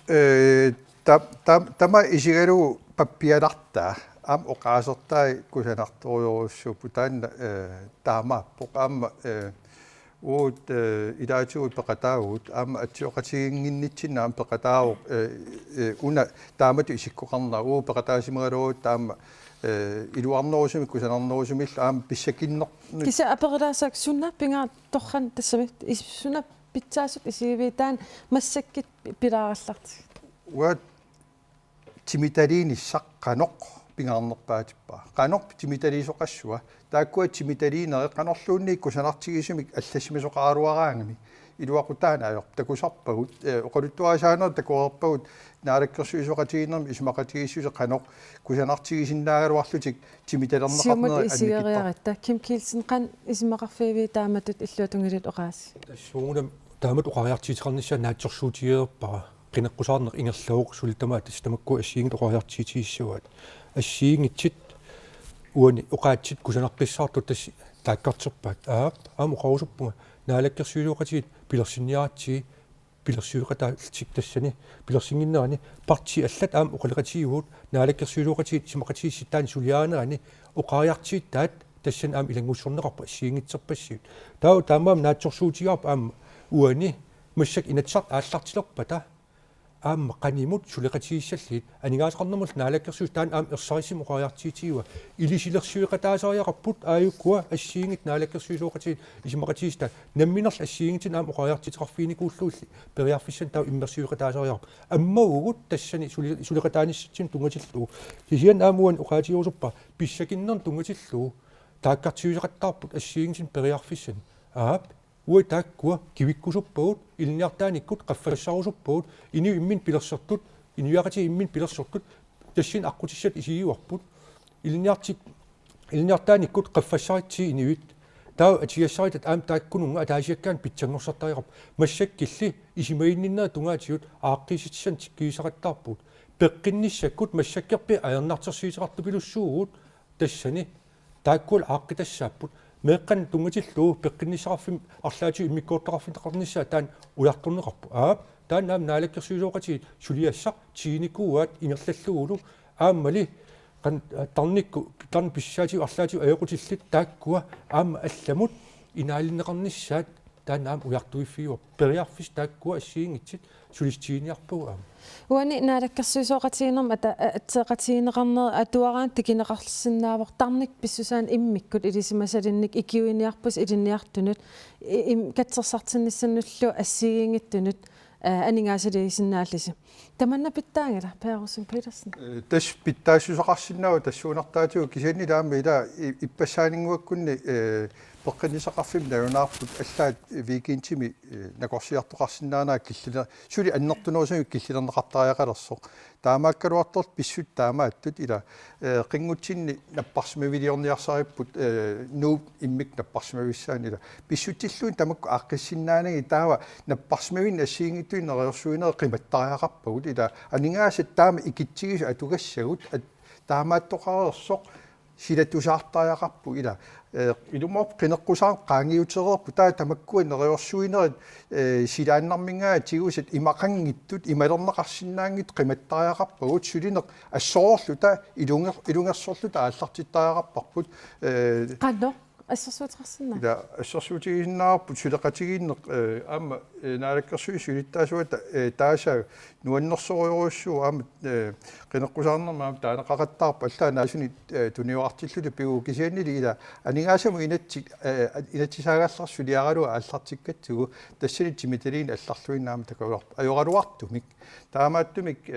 тама исигалу паппиаларта ам оқаасертай кусанарториуруссууппу таанна таамааппоқ аама uut idaatu peqataavut aama atsuoqatiginninnitsinnaam peqataavuq una taamatu isikkoqarna uu peqataasimegaluut taama iluarnerusumik kusanarnerusumilla aama pissakinner kisa aperilaasak sunna pinga torran tassamit sunna pitsaasut isivitaan massakkit pilaarallarti uat timitaliinissaq qanoq pingaarnerpaatippa qanoq timitaliisoqassua taakkua timitaliineq qanorluunni kusanartigisumik аллассимисоqaaruaraangami iluaqutaana ajoq takusarpagut oqaluttuasaaner takuerpagut naalakkersuisoqatiginermi ismaqatigissuuse qanoq kusanartigisinnaagaluarlutik timitalerneqarneri isiariaritta Kim Kielsen qan ismaqarfiivi taamatut illuutungilit oqaasi тассуугунам таамат оқариартиитеқарнisса наатсорсуутиерпара qinaqqusaarneq ingerluuq sulitamaat tastamakku ассиингит оқариартиитииссуат ассиингитсит уани оқаатсит кусанарписсаарту тасси тааккартерпаат аама оқарусуппунга наалаккерсуилуоқатигит пилерсинниаратсии пилерсуиқатаалтик тассани пилерсингиннерани парти аллат аама оқалеқатигуут наалаккерсуилуоқатигит симақатигисситаани сулиаанерани оқариартиит таат тассан аама илангуссорнеқарпа ассиингитсерпассиут таа таамаам наатсорсуутигарпа аама уани массак инатсарт ааллартилерпата аама qaнимут сулеқатигиссаллит анигаасеқарнермул наалаккерсуус таан аама ерсарисим оқариартиитигуа илисилерсуиқатаасариақарпут ааюккуа ассиингит наалаккерсуилуоқатигит исимақатигиста намминерл ассиингитин аама оқариартитеқарфиникууллуулли периарфиссан таа иммерсуиқатаасариақарпу аммаугут тассани сулеқатааниссатсин тунгатиллуу кисиан аамуан оқаатигуусуппа писсакиннерн тунгатиллуу тааккартиусеқаттаарпут ассиингитин периарфиссан уи тааккуа кивиккусуппагут илниартааниккут qaffalassarusuppagut iniu immin pilersertut iniuaqati immin pilersertut tassin аққутиссат исигиуарпут илниартааниккут qaffassaritsi iniuit таа атиассаритат аам тааккунунга атаасиаккаан питсангорсартариқарп массак килли исимаинниннаа тунгаатигут ааққиситсан тиккиисақаттаарпут пеққинниссаккут массаккерпи аернартерсиисеқарту пилуссуугут тассани тааккул ааққитассааппут меэккан тунгатиллуу пеққиннисараффим арлаатиу иммиккууртақарфин тақарниссаа таан улартурнеқарпу таан наам наалаккерсуилуоқати сулиассақ тииникууаат ингерллаллугулу ааммали qan tarnikku tarn pissaatiu arlaatiu ajoqutillit taakkua aama allamut inaallinneqarnissaat taan aam ujartuiffiua periarfis taakkua assiingitsit sulistiiniarpugu aama уани наалаккерсуисооqatiinerma атсеqatiineqarner atuaraан тикинеqarlissinnaavор тарник писсусаан иммиккут илисимасалинник икиуиниарпус илинниартунут катсерсартиннссаннуллу ассигингиттунут анигаасалисиннааллиси таманна питтаангала Перусин Петерсен тас питтаассусақарсиннава тассуунартаатиу кисианни таама ила иппассаанингуаккунни пеққинисақарфим наунаарпут аллаат викинтими накорсиартоқарсинаанаа киллина сули аннертунерусами киллилернеқартариақалерсоқ таамааккалуарторт писсут таамааттут ила қингутсинни наппарсимавилиорниарсариппут нуу иммик наппарсимависсаани ила писсутиллуун тамакку ааққиссиннаанаги таава наппарсимавин ассиингиттуин нериорсуинеэ қиматтариақарпагут ила анингаасат таама икитсигису атугассагут таамааттоқарерсоқ силатусаартариақарпу ила илумоп qinеққусаан qaangiutereerpu taa tamakkuin neriorsuinerit silaannarmingaa tigusit imaqangittut imalerneqarsinnaangit qimattariaqarpagut sulineq assoorlu taa ilungersorlu taa allartittariaqarparput qanno ассерсуутеқарсинна ила ассерсуутигиннаарпут сулеқатигиннеқ аама наалаккерсуи сулиттаасуата тааса нуаннерсориоруссуу аама qinеққусаарнерма аама таанеқақаттаарпа аллаа наасуни туниуартиллули пигу кисианнили ила анигаасаму инатсисаагаалларсули агалуа ааллартиккатсугу тассани тимиталиин алларлуиннаама такаварпа ажораруартумик таамааттумик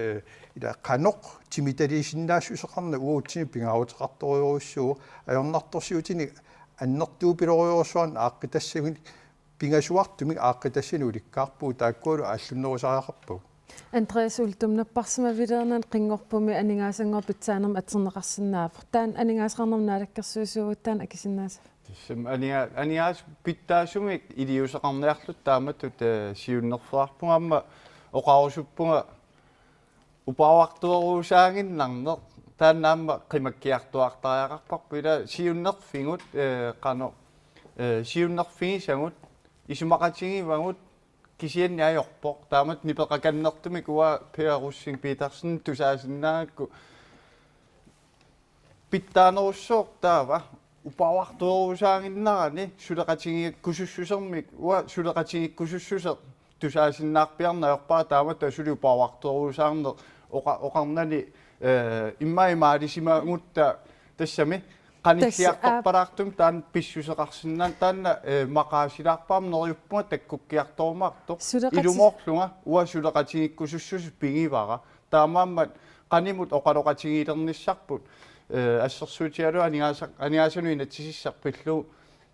ила qaноқ тимиталиисиннаассусеқарна уутсини пингааутеқарториоруссуу аёрнарторсиутини аннертуу пилориорсуан ааққитассагин пингасуартумик ааққитассани уликкаарпуу тааккуалу ааллуннерусариақарпу Andreas ultumnapparsimavилернан qingorpumi aningaasangorpitsaanерм атернеқарсинаав таан анигаасеқарнерм наалаккерсуусуугуттаан акисиннааса тиссам аниаас питтаасумик илиусеқарниарлут тааматут сиуннерфаарпунгамма оқарусуппунга упаавартуорусаагиннарнер тааннаамма qimаккиартуартариақарпарпу ила сиуннерфингут qano сиуннерфигисагут исумақатигивагут кисианни аёрпоқ таамат нипеқаканнертумик уа Перусин Петерсен тусаасиннаакку питтаанеруссооқ таава упавартуурусаангиннарани сулеқатингиккусуссусермик уа сулеқатингиккусуссусер тусаасиннаарпиарнаерпаа таама тасули упавартуурусаарнер оқарнани иммаимаалисимаагутта тассами qanilliartorpalaartum taan pissusеқарсиннаан таанна мақаасилаарпаам нериуппуга таккуккиартормаарто илумоорлунга уа сулеқатингиккусуссус пигивара таамааммат qaнимут оқалоқатигилерниссарпут ассерсуутиалу анигаасану инатсисиссарпиллу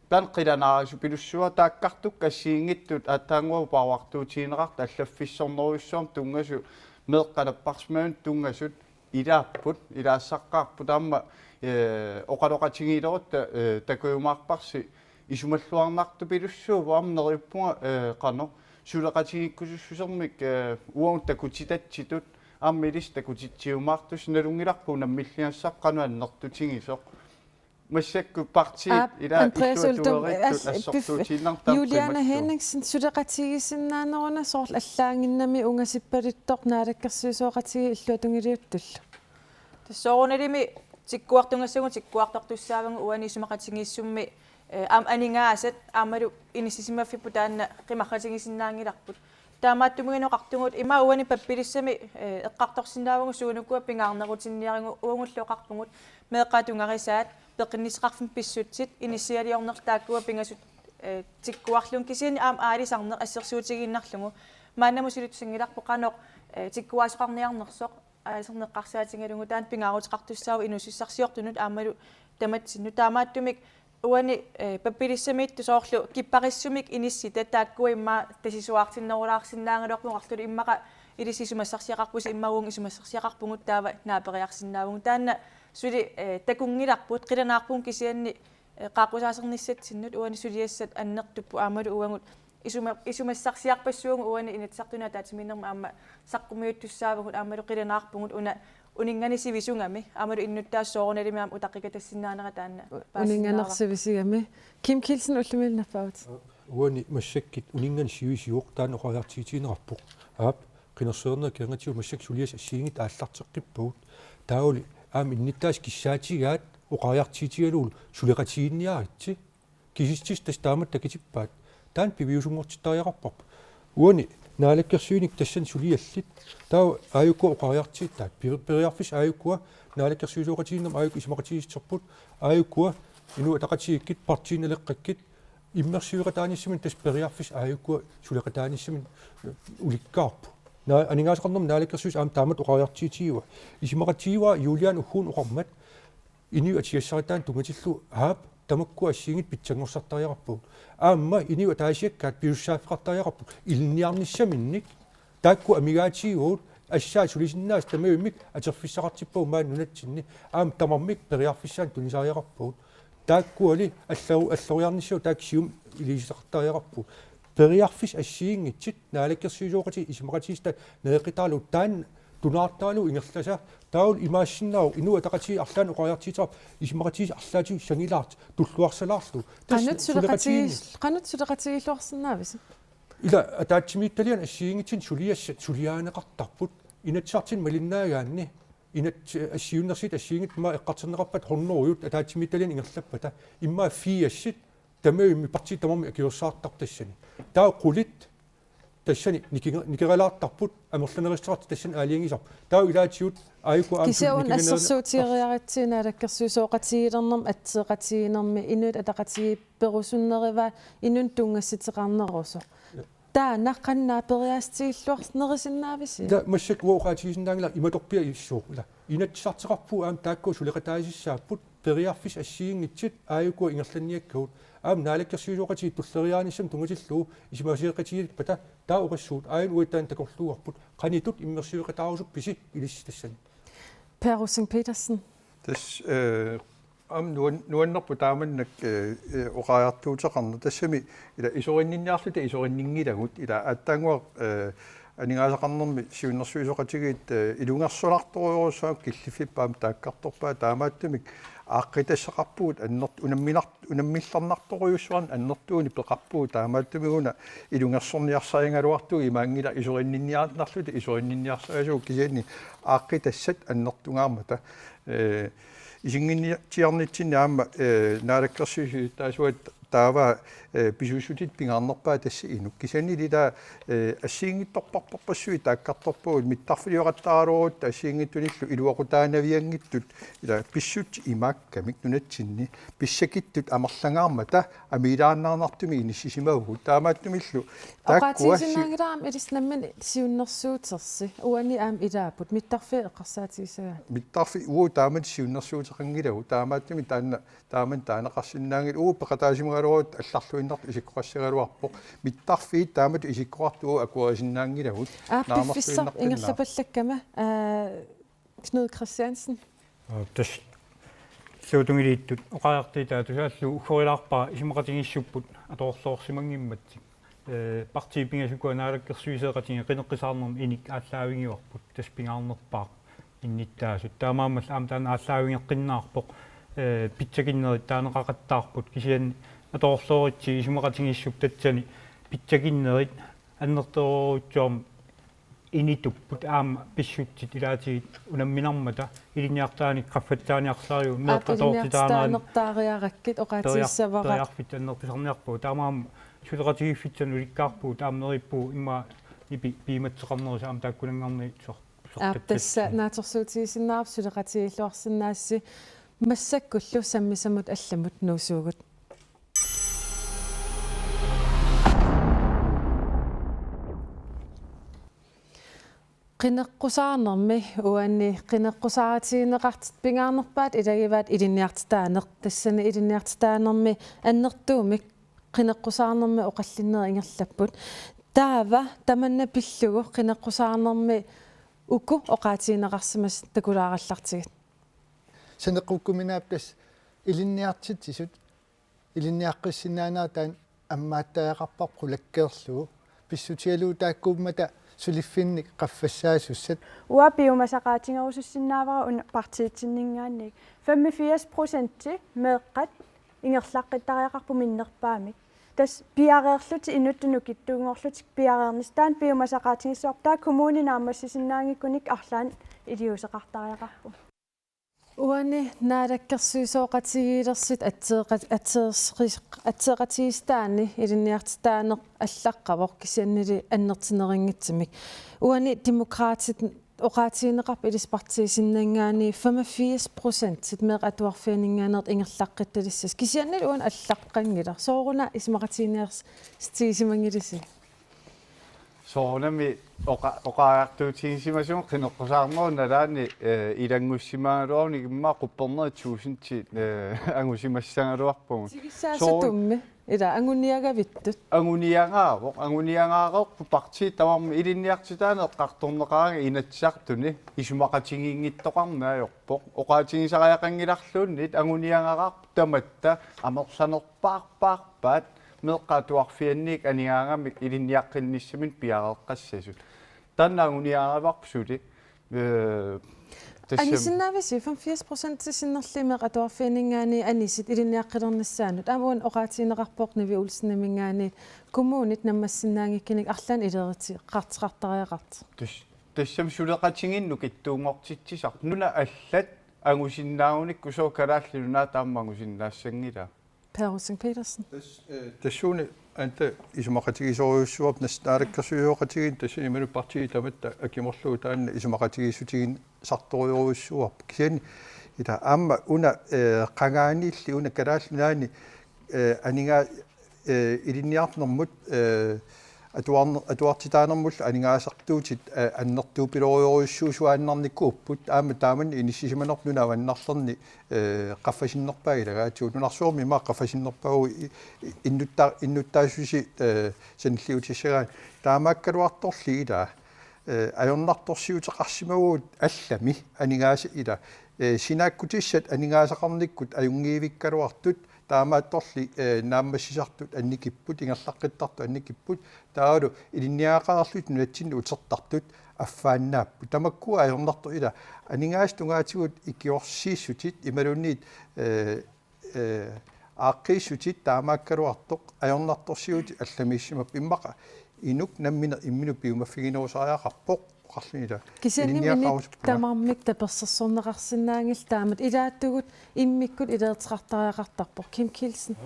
таан қиланаарису пилуссуа тааккартук кассиингиттут ааттаангуа пауартуутиинеқарта аллаффиссорнеруйуссуам тунгасу меэққалаппарсмаун тунгасут илааппут илаассаққарпу таама оқалоқатигилерутта такуйумаарпарси исумаллуарнарту пилуссуу ваамнериуппуга қано сулеқатигиккусуссусермик уаун такутитатситут аммилис такутитсиумаартус налунгиларпу наммиллиассаққану аннертутигисоқ массакку парти ила Juliana Henningsen сулеқатигисиннаанеруна соорл аллаангиннами унгасиппалиттоқ наалаккерсуисооқатиги иллуатунгилиуттулла тассооруналими тиккуартунгассагу тиккуартортуссаавангу уанисумақатигииссумми ам анингаасат аамалу инисисимаффиппу таанна қимаққатигисиннаангиларпут таамааттумигинеқартугут има уани паппилиссами эққарторсинаавангу суунуккуа пингаарнерутинниарингу уангуллуоқарпугут меэққатунгарисаат пеқиннисеқарфим писсутсит инисиалиорнертааккуа пингасут тиккуарлун кисиани аам аалисарнеқ ассерсуутигииннарлугу мааннамусилутсингиларпу қаноқ тиккуаасоқарниарнерсоқ аасернеққарсаатингалугу таан пингаарутеқартуссаава инусиссарсиортунут аамалу таматсинну таамааттумик уани паппилиссамиитту соорлу киппариссумик иниссита тааккуа имма тасисуаартиннерулаарсиннаангалуарпу иммақа илисисумассарсиақарпуси иммагуун исумассарсиақарпугут таава наапериарсинаавун таанна сули такунгиларпут қиланаарпун кисианни qaaqusaasernissatsinnut uani suliassat annertuppu aamalu uangut isumassarsiarpassuungu uani inatsartuna taatiminerma aamma saqqumiyuttussaavagut aamalu qilanaarpungut una uninganisivisuнгами aamalu innuttaassoorunalim aam utaqikatassinaanera taanna uninganersivisigami Kim Kielsen ullumilnappaut uani massakkit uninganisivisiuq taan oqariartiitiinerarpuq aap qinerseerner kiangatiu massak sulias assiingit aallarteqqippuut tauli aam innittaas kissaatigaat oqariartiitigaluul suleqatiinniaritsi kisistis tas taamat takitippaat taan piviusungortittariaqarparp uani naalakkersuinik tassan suliallit taa aayukku oqariartiittaat periarfis aayukkua naalakkersuisuoqatiinnerm aayukku isimaqatigisserput aayukkua inu ataqatiikkit partiinaleqqakkit immersiuqataanissamin tas periarfis aayukkua suleqataanissamin ulikkaarpu aningaasaqarnerm naalakkersuis aam taamat oqariartiitigiwa isimaqatigiwa Julian uhhuun oqarmat iniu atiassaritaan tungatillu haap tamakku assiingit pitsangorsartariaqarpuut aamma iniu ataasiakkaat piussaaffeqartariaqarpu ilniarnissaminnik taakku amigaatiiguut assaa sulisinnaas tamaumik aterfissaqartippau maan nunatsinni aam tamarmik periarfissaan tunisariaqarpuut taakku ali alloriarnissau taaksium ilisaqartariaqarpu periarfis assiingitsit naalakkersuisuoqati isimaqatiista neeqitaalu taan tunaartaalu ingerlasa taul imaassinnau inu ataqati arlaan oqariartiitarp isimaqatiis arlaati sangilaart tulluarsalaarlu qanut suleqatigilluarsinnaavisa ila ataatimiittalian assiingitin suliaaneqartarput inatsartin malinnaagaanni inat assiunnersit assiingit ma eqqarterneqarpat hornoruyut ataatimiittalian ingerlappata imma fiassit tamaumi parti tamarmi akiussaartartassani taa qulit тассани никералаартарпут амерланеристерат тассан аалиангисар таа илаатиут аайку аам кисеун ассерсуутиериаратсинаалаккерсуисооqatigilernerm атсеqatiginermi инут атaqatigi перусуннерива инун тунгасситеқарнеруссо таа наққаннаа периаастигиллуарнерисиннаависи да массак уоqatigisиннаангила иматорпиа иссуула инатсартеқарпу аам таакку сулеқатаасиссааппут периарфис ассиингитсит аайку ингерланниаккаут аам наалаккерсуисооqatiги туллериааниссам тунгатиллуу исимасиеқатигит пата таа уқассуут аин уиттаан такорлуарпут қанитут иммерсиуқатаарусуп писи илисситассани Per Rosing Petersen тас ам нуаннерпу тааманнак оqaartuuteqarna тассами ила исориннинниарлута исориннингилагут ила аттаангуа анигаасақарнерми сиуннэрсуисоqatigiit илунгерсуларторуйоруссаа киллиффиппаам тааккарторпаа таамааттумик ааққитассақарпуут аннерт унаммилларнарторуйуссуарн аннертууни пеқарпуу таамааттумигуна илунгерсорниарсаингалуартуги имаангила исориннинниаартнарлута исориннинниарсаасуу кисианни ааққитассат аннертунгаармата isinginiarnitsinni aamma naalakkersuusi taasuat taava pisuusutit pingaarnerpaa tassi inuk kisani lida assiingittorparparpassui taakkartorpuut mittarfiliorаттаарlugut assiingittunillu iluaqutaanaviangittut ila pissut imaakkamik nunatsinni pissakittut amarlangaarmata amiilaannarnartumi inissisimagu taamaattumillu oqaatiisinnaangiraam ilisnamman siunnersuutersi uani aam ilaaput mittarfi eqarsaatiisaga mittarfi uu taamat siunnersuuteqangilagu taamaattumi taanna taaman taanaqarsinnaangil uu peqataasimugalugut алларлуиннарт исиккуассагалуарпоқ миттарфиит таамат исиккуартуу акуарисиннаангилагут ааппиффиссар ингерлапаллаккама Knud Christiansen тас сеутунгилииттут оқаартиитаа тусааллу уггорилаарпаа исимақатигиссуппут аторлоорсимангимматсик партипингасукуанаалаккерсуисеқатиги қинеққисаарнерм иник ааллаавингиуарпут тас пингаарнерпаа инниттаасут таамаамал аам таана ааллаавингеққиннаарпоқ питсакиннерит таанеқақаттаарпут кисиан аторлооритси исимақатигиссуп татсани питсакиннерит аннертероруутсуарм инитуппут аама писсутсит илаатигит унамминармата илинниартааник қаффаттааниарлариу меққатооқитаариараккит оқаатииссавара тариарфит аннертисарниарпу таамаам сулеқатигиффитсану иликкаарпу таамнериппу имма ипи пииматсеқарнерис аама тааккунангарни аптасса наатерсуутигисиннаарп сулеқатигиллуарсинаасси массаккуллу саммисамут алламут нуусуугут qinneqqusaanermi uanni qinneqqusaaratiguineqartit pingaarnerpaat ilagivaat ilinniartitaaneq tassani ilinniartitaanermi annertuumik qinneqqusaanermi oqallinneri ingerlapput taava tamanna pillugu qinneqqusaanermi uku oqaatigineqarsimas takulaarallartigit saneqqukkuminaaptas ilinniartitsisut ilinniaqqissinaanaataan аммааттаақарпар qulakkeerlugu pissutialuu taakkuummata сулиффинник qaffassaasussat уапиумасақаатингерусуссиннаавара уна партиитсиннингаанник 85% меэққат ингерлаққиттариақарпу миннерпаамик тас пиареерлути инуттуну киттуунгорлутик пиареернис таан пиумасақаатингиссуар таа коммунинаамассисиннаангиккуник арлаан илиусеқартариақарпу уани наалаккерсуисооqatigiilersit атсеqatigistaani илинниартитаанеq аллаққавоқ кисианнили аннертинерингитсимик уани демокраатит оqatigineqarp илиспартиисиннангаани 85% ситмеқ атуарфианингаанерт ингерлаққитталиссас кисианнили уан аллаққангила сооруна исмақатигинеерс стигисимангилиси соонами оқаартуутигисимасуун қинеққусаарнеру налаани илангуссимаагалуарни имма қуппернеритсуусинти ангусимассангалуарпугу тигиссаасатумми ила ангуниагавиттут ангуниангаареқ парти таварми илинниартитаане эққарторнеқаага инатсаартуни исумақатигингиттоқарнаajorpoq оқаатигисариақангиларлууннит ангуниангаараа таматта амерсанерпаарпаарпаат меққатуарфианник анигаангамик илинниаққинниссамин пиареэққассасут таннаагуниаараварпсули анисиннаависи 85% синнерлимеқ атуарфианингаани анисит илинниаққилернассаанут амуун оqaatigineqarpoq Nivi Olsen-намингаани коммунит наммассиннаангиккиник арлаан илерити қартеқартариақарт тассам сулеқатингинну киттуунгортитсисар нуна аллат ангусиннаагуник кусоокалааллунаа тааммангусиннаассангила Per Petersen. Tassuni anta isumaqatigisoriussuup nasnaalakkersuiuoqatigin tassini manu partii tamatta akimorluu taanna isumaqatigissutigin sartoriuruussuup kisiani ita amma una qangaaniilli una kalaallunaani aninga ilinniarnermut atuartitaanermull aningaasartuutit annertuupiloriuruussuusuaannarnikkuupput aamma taaman inissisimanerpnuna avannarlerni qaffasinnерпаагилагаатиут нунарсуурми маа qaffasinnерпагу иннуттаасуси саниллиутиссагаа таамааккалуарторли ила ajornartorsiuteqarsimaguu allami aningaasa ila sinaakutissat aningaasaqarnikkut ajungiivikkaluartut таамаатторли нааммассисартут анникиппут ингерлаққиттарту анникиппут тааlu илинниаақарарлут нуатсинну утертартут аффааннааппу тамаккуа ajornartor ила анингаас тунгаатигут икиорсииссутит ималунниит ааққииссутит таамааккалуартоқ аёрнарторсиути алламииссимап иммақа инук наммина иммину пиумаффигинерусариақарпоқ qарлунила кисианним тамармик таперсерсорнеқарсинаангил таамат илааттугут иммиккут илеэртеқартариақартарпоқ Ким Килсен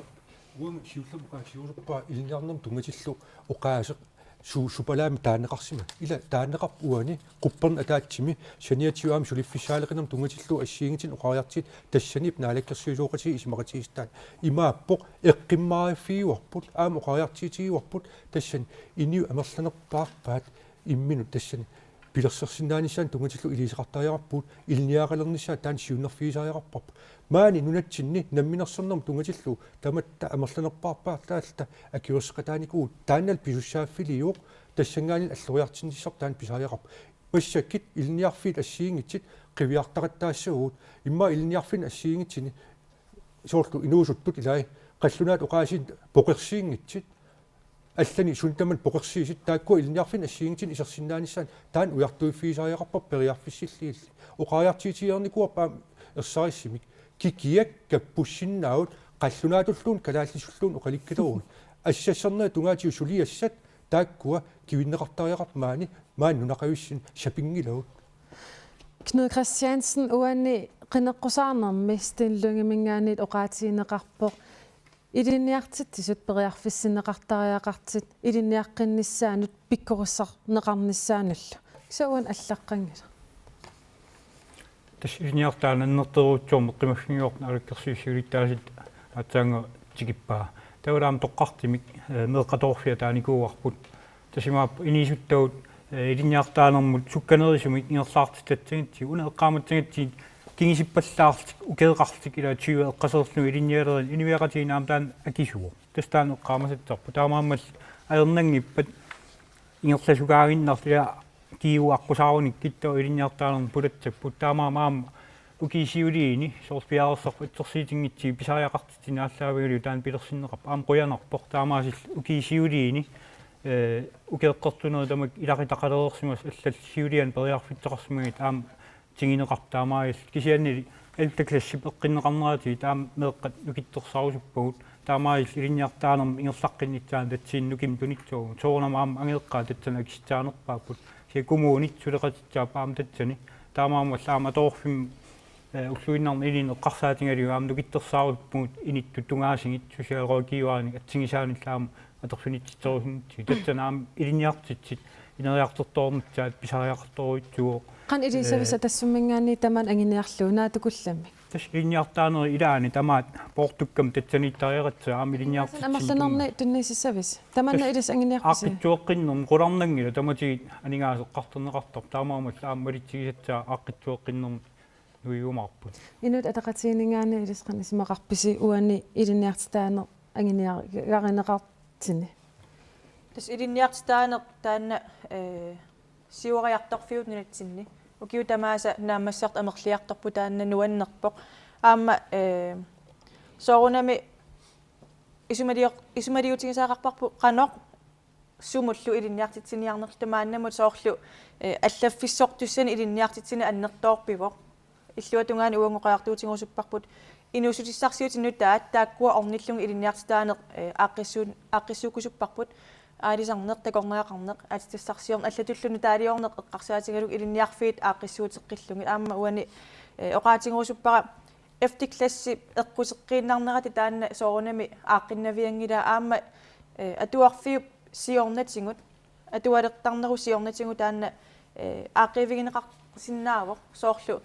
уам сиулламука сиулуппа илниарнерм тунгатиллу оқаасеқ супалаами таанеқарсима ила таанеқарп уани қупперн атаатсими саниатиуаам сулиффисаалеқинерм тунгатиллу ассиингитин оқариартит тассанип наалаккерсиусооқати исмақатигистаан имааппоқ эққиммаариффиуарпут аама оқариартитигуарпут тассан иниу амерланерпаарпаат иммину тассан пилерсерсинааниссаан тунгатиллу илисеқартариарпут илниааралерниссаа таан сиуннерфиисариақарпарп маани нунатсинни намминерсернерм тунгатиллу таматта амерланерпаарпаа таалта акиуссеқатааникуу тааннал писуссааффилиуоқ тассангаанил аллуриартиннissor таан писариақарп уассаккит илниарфит ассиингитсит қивиартақаттаассагуут имма илниарфин ассиингитсини соорлу инуусуттут илай қаллунаат оқаасин поқерсиингитсит аллани сунтаман поқерсиисит таакку илниарфин ассиингитин исерсинааниссаан таан уяртуиффиисариақарпар периарфиссиллиилли оқариартиитиерникуаппаа ерсариссимик кикиак каппуссиннаут қаллунаатуллуун калааллисуллуун оқаликкалуун ассассернаа тунгаатиу сулиассат тааккуа кивиннеқартариақарп маани нунақависсин шапингилаут Knud Christiansen uani qinneqqusаарnermi stinlungiminggaanit oqaatiineqarpoq илинниартит тисут периарфиссинеқартариақартит илинниаққиннissaanut пиккоруссарнеқарнissaanullu кисауан аллаққангила тас илинниартаананнертеруутсуум қимаффигиорна алаккерсиусиулиттаасит атсаанга тикиппаа тавраам тоққартимик меэққаторфиа тааникууарпут тасимаап инисуттаут илинниартаанермут сукканерисумик ингерлаартитатсигитси унеэққааматсигитси кингисиппаллаартик укеэқартик ила 20 эққасерлну илинниалерин инивиақатиинаам таан акисуо тастаан эққаамасатсарпу таамааммал аернангиппат ингерласукаагиннартила киуаққусааруник киттоо илинниартаанерм пулатсаппут таамаамаам укисиулиини соорпиаарсарпу итсерсиитингитси писариақартитинааллаавигулу таан пилерсиннеқарп аам қуянарпор таамаасил укисиулиини укеэққартунери тамак илақитақалерерсимас аллалсиулиан периарфитсеқарсимагит аам тигинеқартаамаис кисианни элтаклассип эққиннеқарнераати таам меэққат нукитторсаарусуппагут таамаис илинниартаанерм ингерлаққиннитсаан татсииннуким тунитсугу соорнамаам ангеэққаа татсана кистаанерпааппут сикумуунит сулеқатитсаап аам татсани таамаамаллаама тоорфим уллуиннарни илин эққарсаатингалиу аам нукитторсаарусуппагут инитту тунгаасингит сусиалроокиуаани атсигисааниллаама аторсунитситерусунти татсанаам илинниартитсит инериартерторнитсаат писариақарторуитсуо қан илисависа тассуммингаани таман ангиниарлуунаа тукулламми тас илинниартаанери илаани тамаат портуккам татсаниттариақатса аам илинниартитсит амерланерни туннисисавис таманна илис ангиниарписи аққитсуэққиннерм қуларнангила тамати анигаасеққартернеқартор таамаамал аам малитсигисатсаа аққитсуэққиннерм нуиумаарпут инут атақатиинингаани илис қан исмақарписи уани илинниартитаанер ангиниаргаринеқартини тас илинниартитаанер таанна сиуариарторфиут нунатсинни укиу тамааса наамассарт амерлиарторпу таанна нуаннерпоқ аама соорунами исумалиутигисаақарпарпу қанеқ сумуллу илинниартитсиниарнерлу тамааннамут соорлу аллаффиссортуссани илинниартитсини аннертоорпивоқ иллуатунгаани уангоқаартуутингусуппарпут инусутиссарсиутинну тааккуа орниллунги илинниартитаанер ааққиссуукусуппарпут аалисарнеқ такорнеақарнеқ атиттассарсиорн аллатуллуну таалиорнеқ эққарсаатингалук илинниарфиит ааққиссуутеққиллуги аама уани оқаатингорусуппара эфтикласси эққусеққииннарнерати таанна соорунами ааққиннавиангила аама атуарфиуп сиорнатингут атуалертарнеру сиорнатингу таанна ааққивигинеқарсиннаавоқ соорлу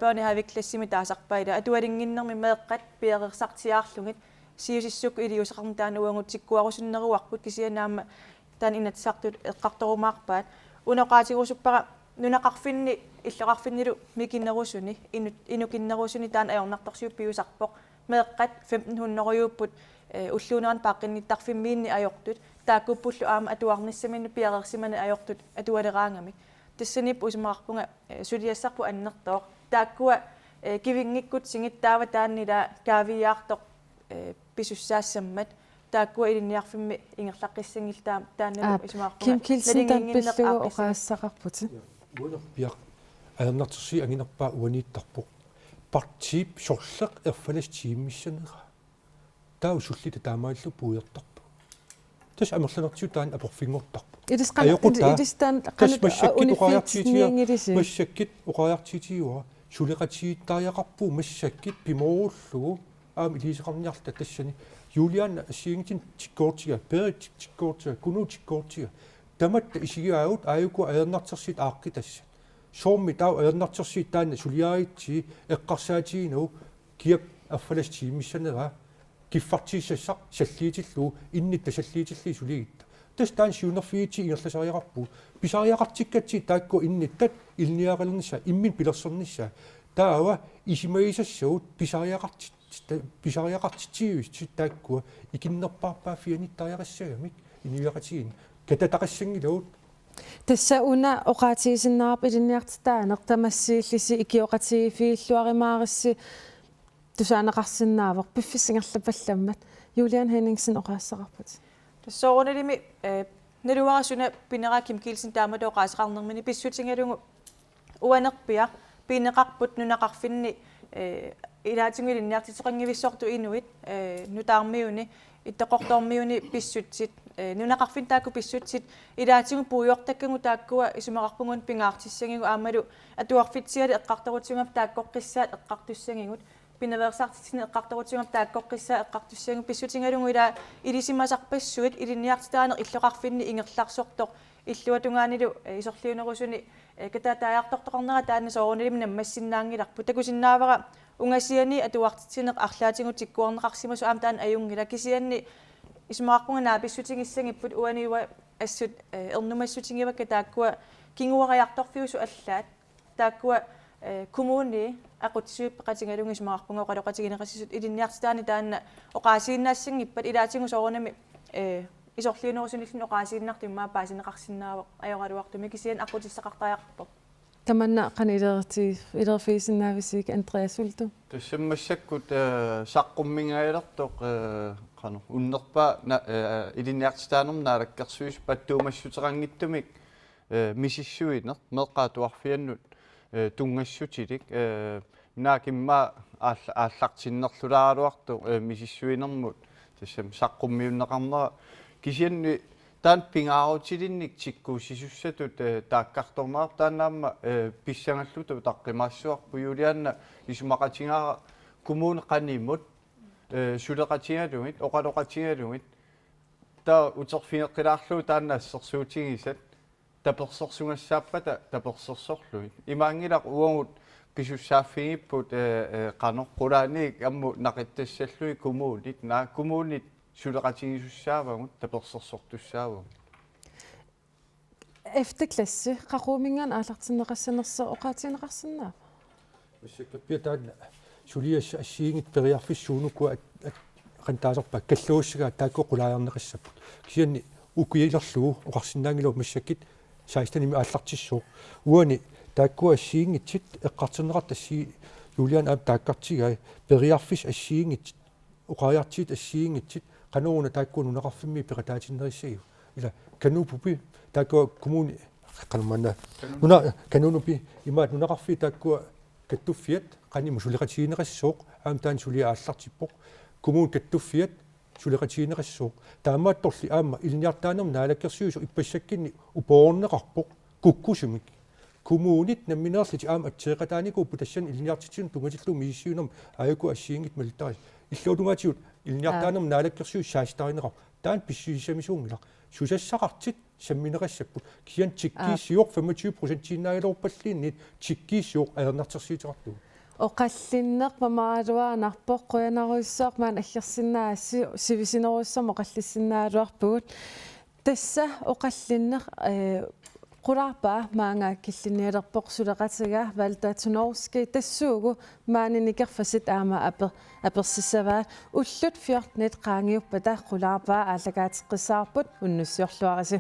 børnehaveklassimi taasarpaila atualingиннерми меэққат пиерерсартиаарлугит сиусиссук илиусеқарни таана уангутсиккуарусуннеруарпут кисианаама таан инатсартут эққарторумаарпаат унеқаатигусуппара нунақарфинни иллеқарфиннилу микиннерусуни инукиннерусуни таан аёрнарторсиуп пиусарпоқ меэққат 1500 уллуунеран пааққинниттарфиммиинни аёртут тааккуппуллу аама атуарниссаминну пиерерсимани аёртут атуалераангами тассанип усмаарпунга сулиассарпу аннертоо тааккуа кивингиккут сингиттаава тааннила каавиаартоқ писуссаассаммат тааккуа илинниарфимми ингерлаққиссангилтаа таанналу усмаарпунга Ким Килсен тампиллугу оқаассақарпути уанерпиақ аернартерси ангинерпаа уанииттарпоқ партип сорлеқ ерфалас тииммиссанера таа суллита таамааллу пуйертарпу тас амерланертиу таан апорфингортарпу идистан массаккит оқаяртиитиуа сулеқатииттааяқарпу массаккит пиморууллугу аам илисеқарниарта тассани юлиан ассиингтин тиккоортига перит тиккоортига куну тиккоортига таматта исигиаут аюку аернартерсит ааққи тасса соорми таа аернартерсит таана сулиаитти эққарсаатиинау киап аффаластии миссанера киффартииссассақ саллиитиллу иннитта саллиитилли сулигитта тас таан сиунерфиити ингерласариақарпу писариақартиккатси таакку инниттат илниаралнисса иммин пилерсернисса таава исимаисассагут писариақартитиуис таакку икиннерпаарпаа фианиттариарассагамик иниуақатигин кататақассангилаут тасса уна оқаатигисиннаарп илинниартитаанеқ тамассииллиси икиоқатигифииллуаримаарисси тусаанеқарсиннаавоқ пиффиссингерлапалламмат Julian Henningsen оқаассақарпут тассооруналими налуарасуна пинера Kim Kielsen таамат оқаасеқарнермини писсутингалугу уанерпиа пинеқарпут нунақарфинни илаатингилинниартитеқангивиссорту инуит нутаармиуни иттоқортормиуни писсутсит нунақарфин таакку писсутсит илаатингу пуйортаккангу тааккуа исумақарпунгун пингаартиссангигу аамалу атуарфитсиали эққартарутингап тааккоққиссаат эққартуссангигут пиневерсартитсини эққартарутингап тааккоққиссаа эққартуссангу писсутингалугу ила илисимасарпассуит илинниартитаанеқ иллоқарфинни ингерларсортоқ иллуатунгаанилу исорлиунерусуни катаатааяартортоқарнера таана соорунилим наммассиннаангиларпу такусиннаавара унгасиани атуартитсинеқ арлаатингу тиккуарнеқарсимасу аам таан аюнгила кисианни исмаарпунга нааписсутингиссангиппут уаниуа ассут эрнумассутингивакка тааккуа кингуариарторфиусу аллаат тааккуа коммуни aqutsuippeqatigalungi ismaqarpunga oqaloqatigineqassisut ilinniartitaani taanna oqaasiinnaassinngippat ilaatigu soorunami isorliunerusunillun oqaasiinnartimmaa paasineqarsinnaavo ajoqaluartumi kisian aqutissaqartariaqarpo tamanna qanilerti ilerfiisinnaavisiik Andreas Ultu tassammassakkut saqqummingaailertoq qanu unnerpa ilinniartitaanerm naalakkersuis pattuumassuteraangittumik misissuiner meqqaatuarfiannut tungassutilik naakimma ааллартиннерлулааруарту мисиссуинермут тассам саққуммиуннеқарнера кисианни таан пингаарутилинник тиккуусисуссатут тааккарторнаар тааннаама писсангаллуту таққимаассуарпу юлианна исумақатингаара коммуне қаниммут сулеқатингалугит оқалоқатингалугит таа утерфинеққилаарлу таанна ассерсуутигисат таперсорсунгассааппата таперсорсорлуит имаангилақ уангут кисуссааффигиппут канеққулааник амму нақиттассаллуи коммуунит наа коммуунит сулеқатигисуссаавагут таперсорсортуссаавагут эфтекласси қақумингаан аалартиннеқассанерсо оқаатинеқарсинаа миссаккаппиатаан сулиасса ассиингит периарфиссуунуккуа қантаасерпа каллууссага тааккоқулааярнеқассаппут кисианни укуилерлугу оқарсинаангилу миссаккит саистаними ааллартиссоо уани тааккуа ассиингитсит эққартиннеқарта асси юлиан аап тааккартигай периарфис ассиингит оқаяртит ассиингитсит канууна тааккуну неқарфимми ператаатиннериссагиу ила канупупи тааккуа коммуни канумана нуна канунупи имаат нунеқарфи тааккуа каттуффиат қанима сулеқатигинеқассооқ аам таан сулиа ааллартиппоқ коммун каттуффиат сулеқатигинеқассооқ таамаатторли аама илниартаанерм наалаккерсиусу иппассаккинни упоорнеқарпоқ куккусумик коммунит намминерлити аама атсеқатааникууппу тассан илниартитсин тунгатиллу мииссиунерм аюку ассиингит малтарис иллуутунгаатиут илниартаанерм наалаккерсиус саастаринеқар таан писсисамисуунгила сусассақартит самминеқассаппут киан тиккииссиоқ 25% тинаагалорпаллииннит тиккииссиоқ аернартерсиитерарту оқаллиннеқ памаалуаанарпоқ қуянаруиссоқ маан аллерсиннаасси сивисинеруиссам оқаллиссиннаалуарпугут тасса оқаллиннеқ qulaarpaa maanga killinialerpoq suleqatiga Valda Tunorski tassuugu maaninikerfasit aama apersissavaa ullut 14 qaangiuppata qulaarpaa aallakaatiqqissaarput unnussiorluarisi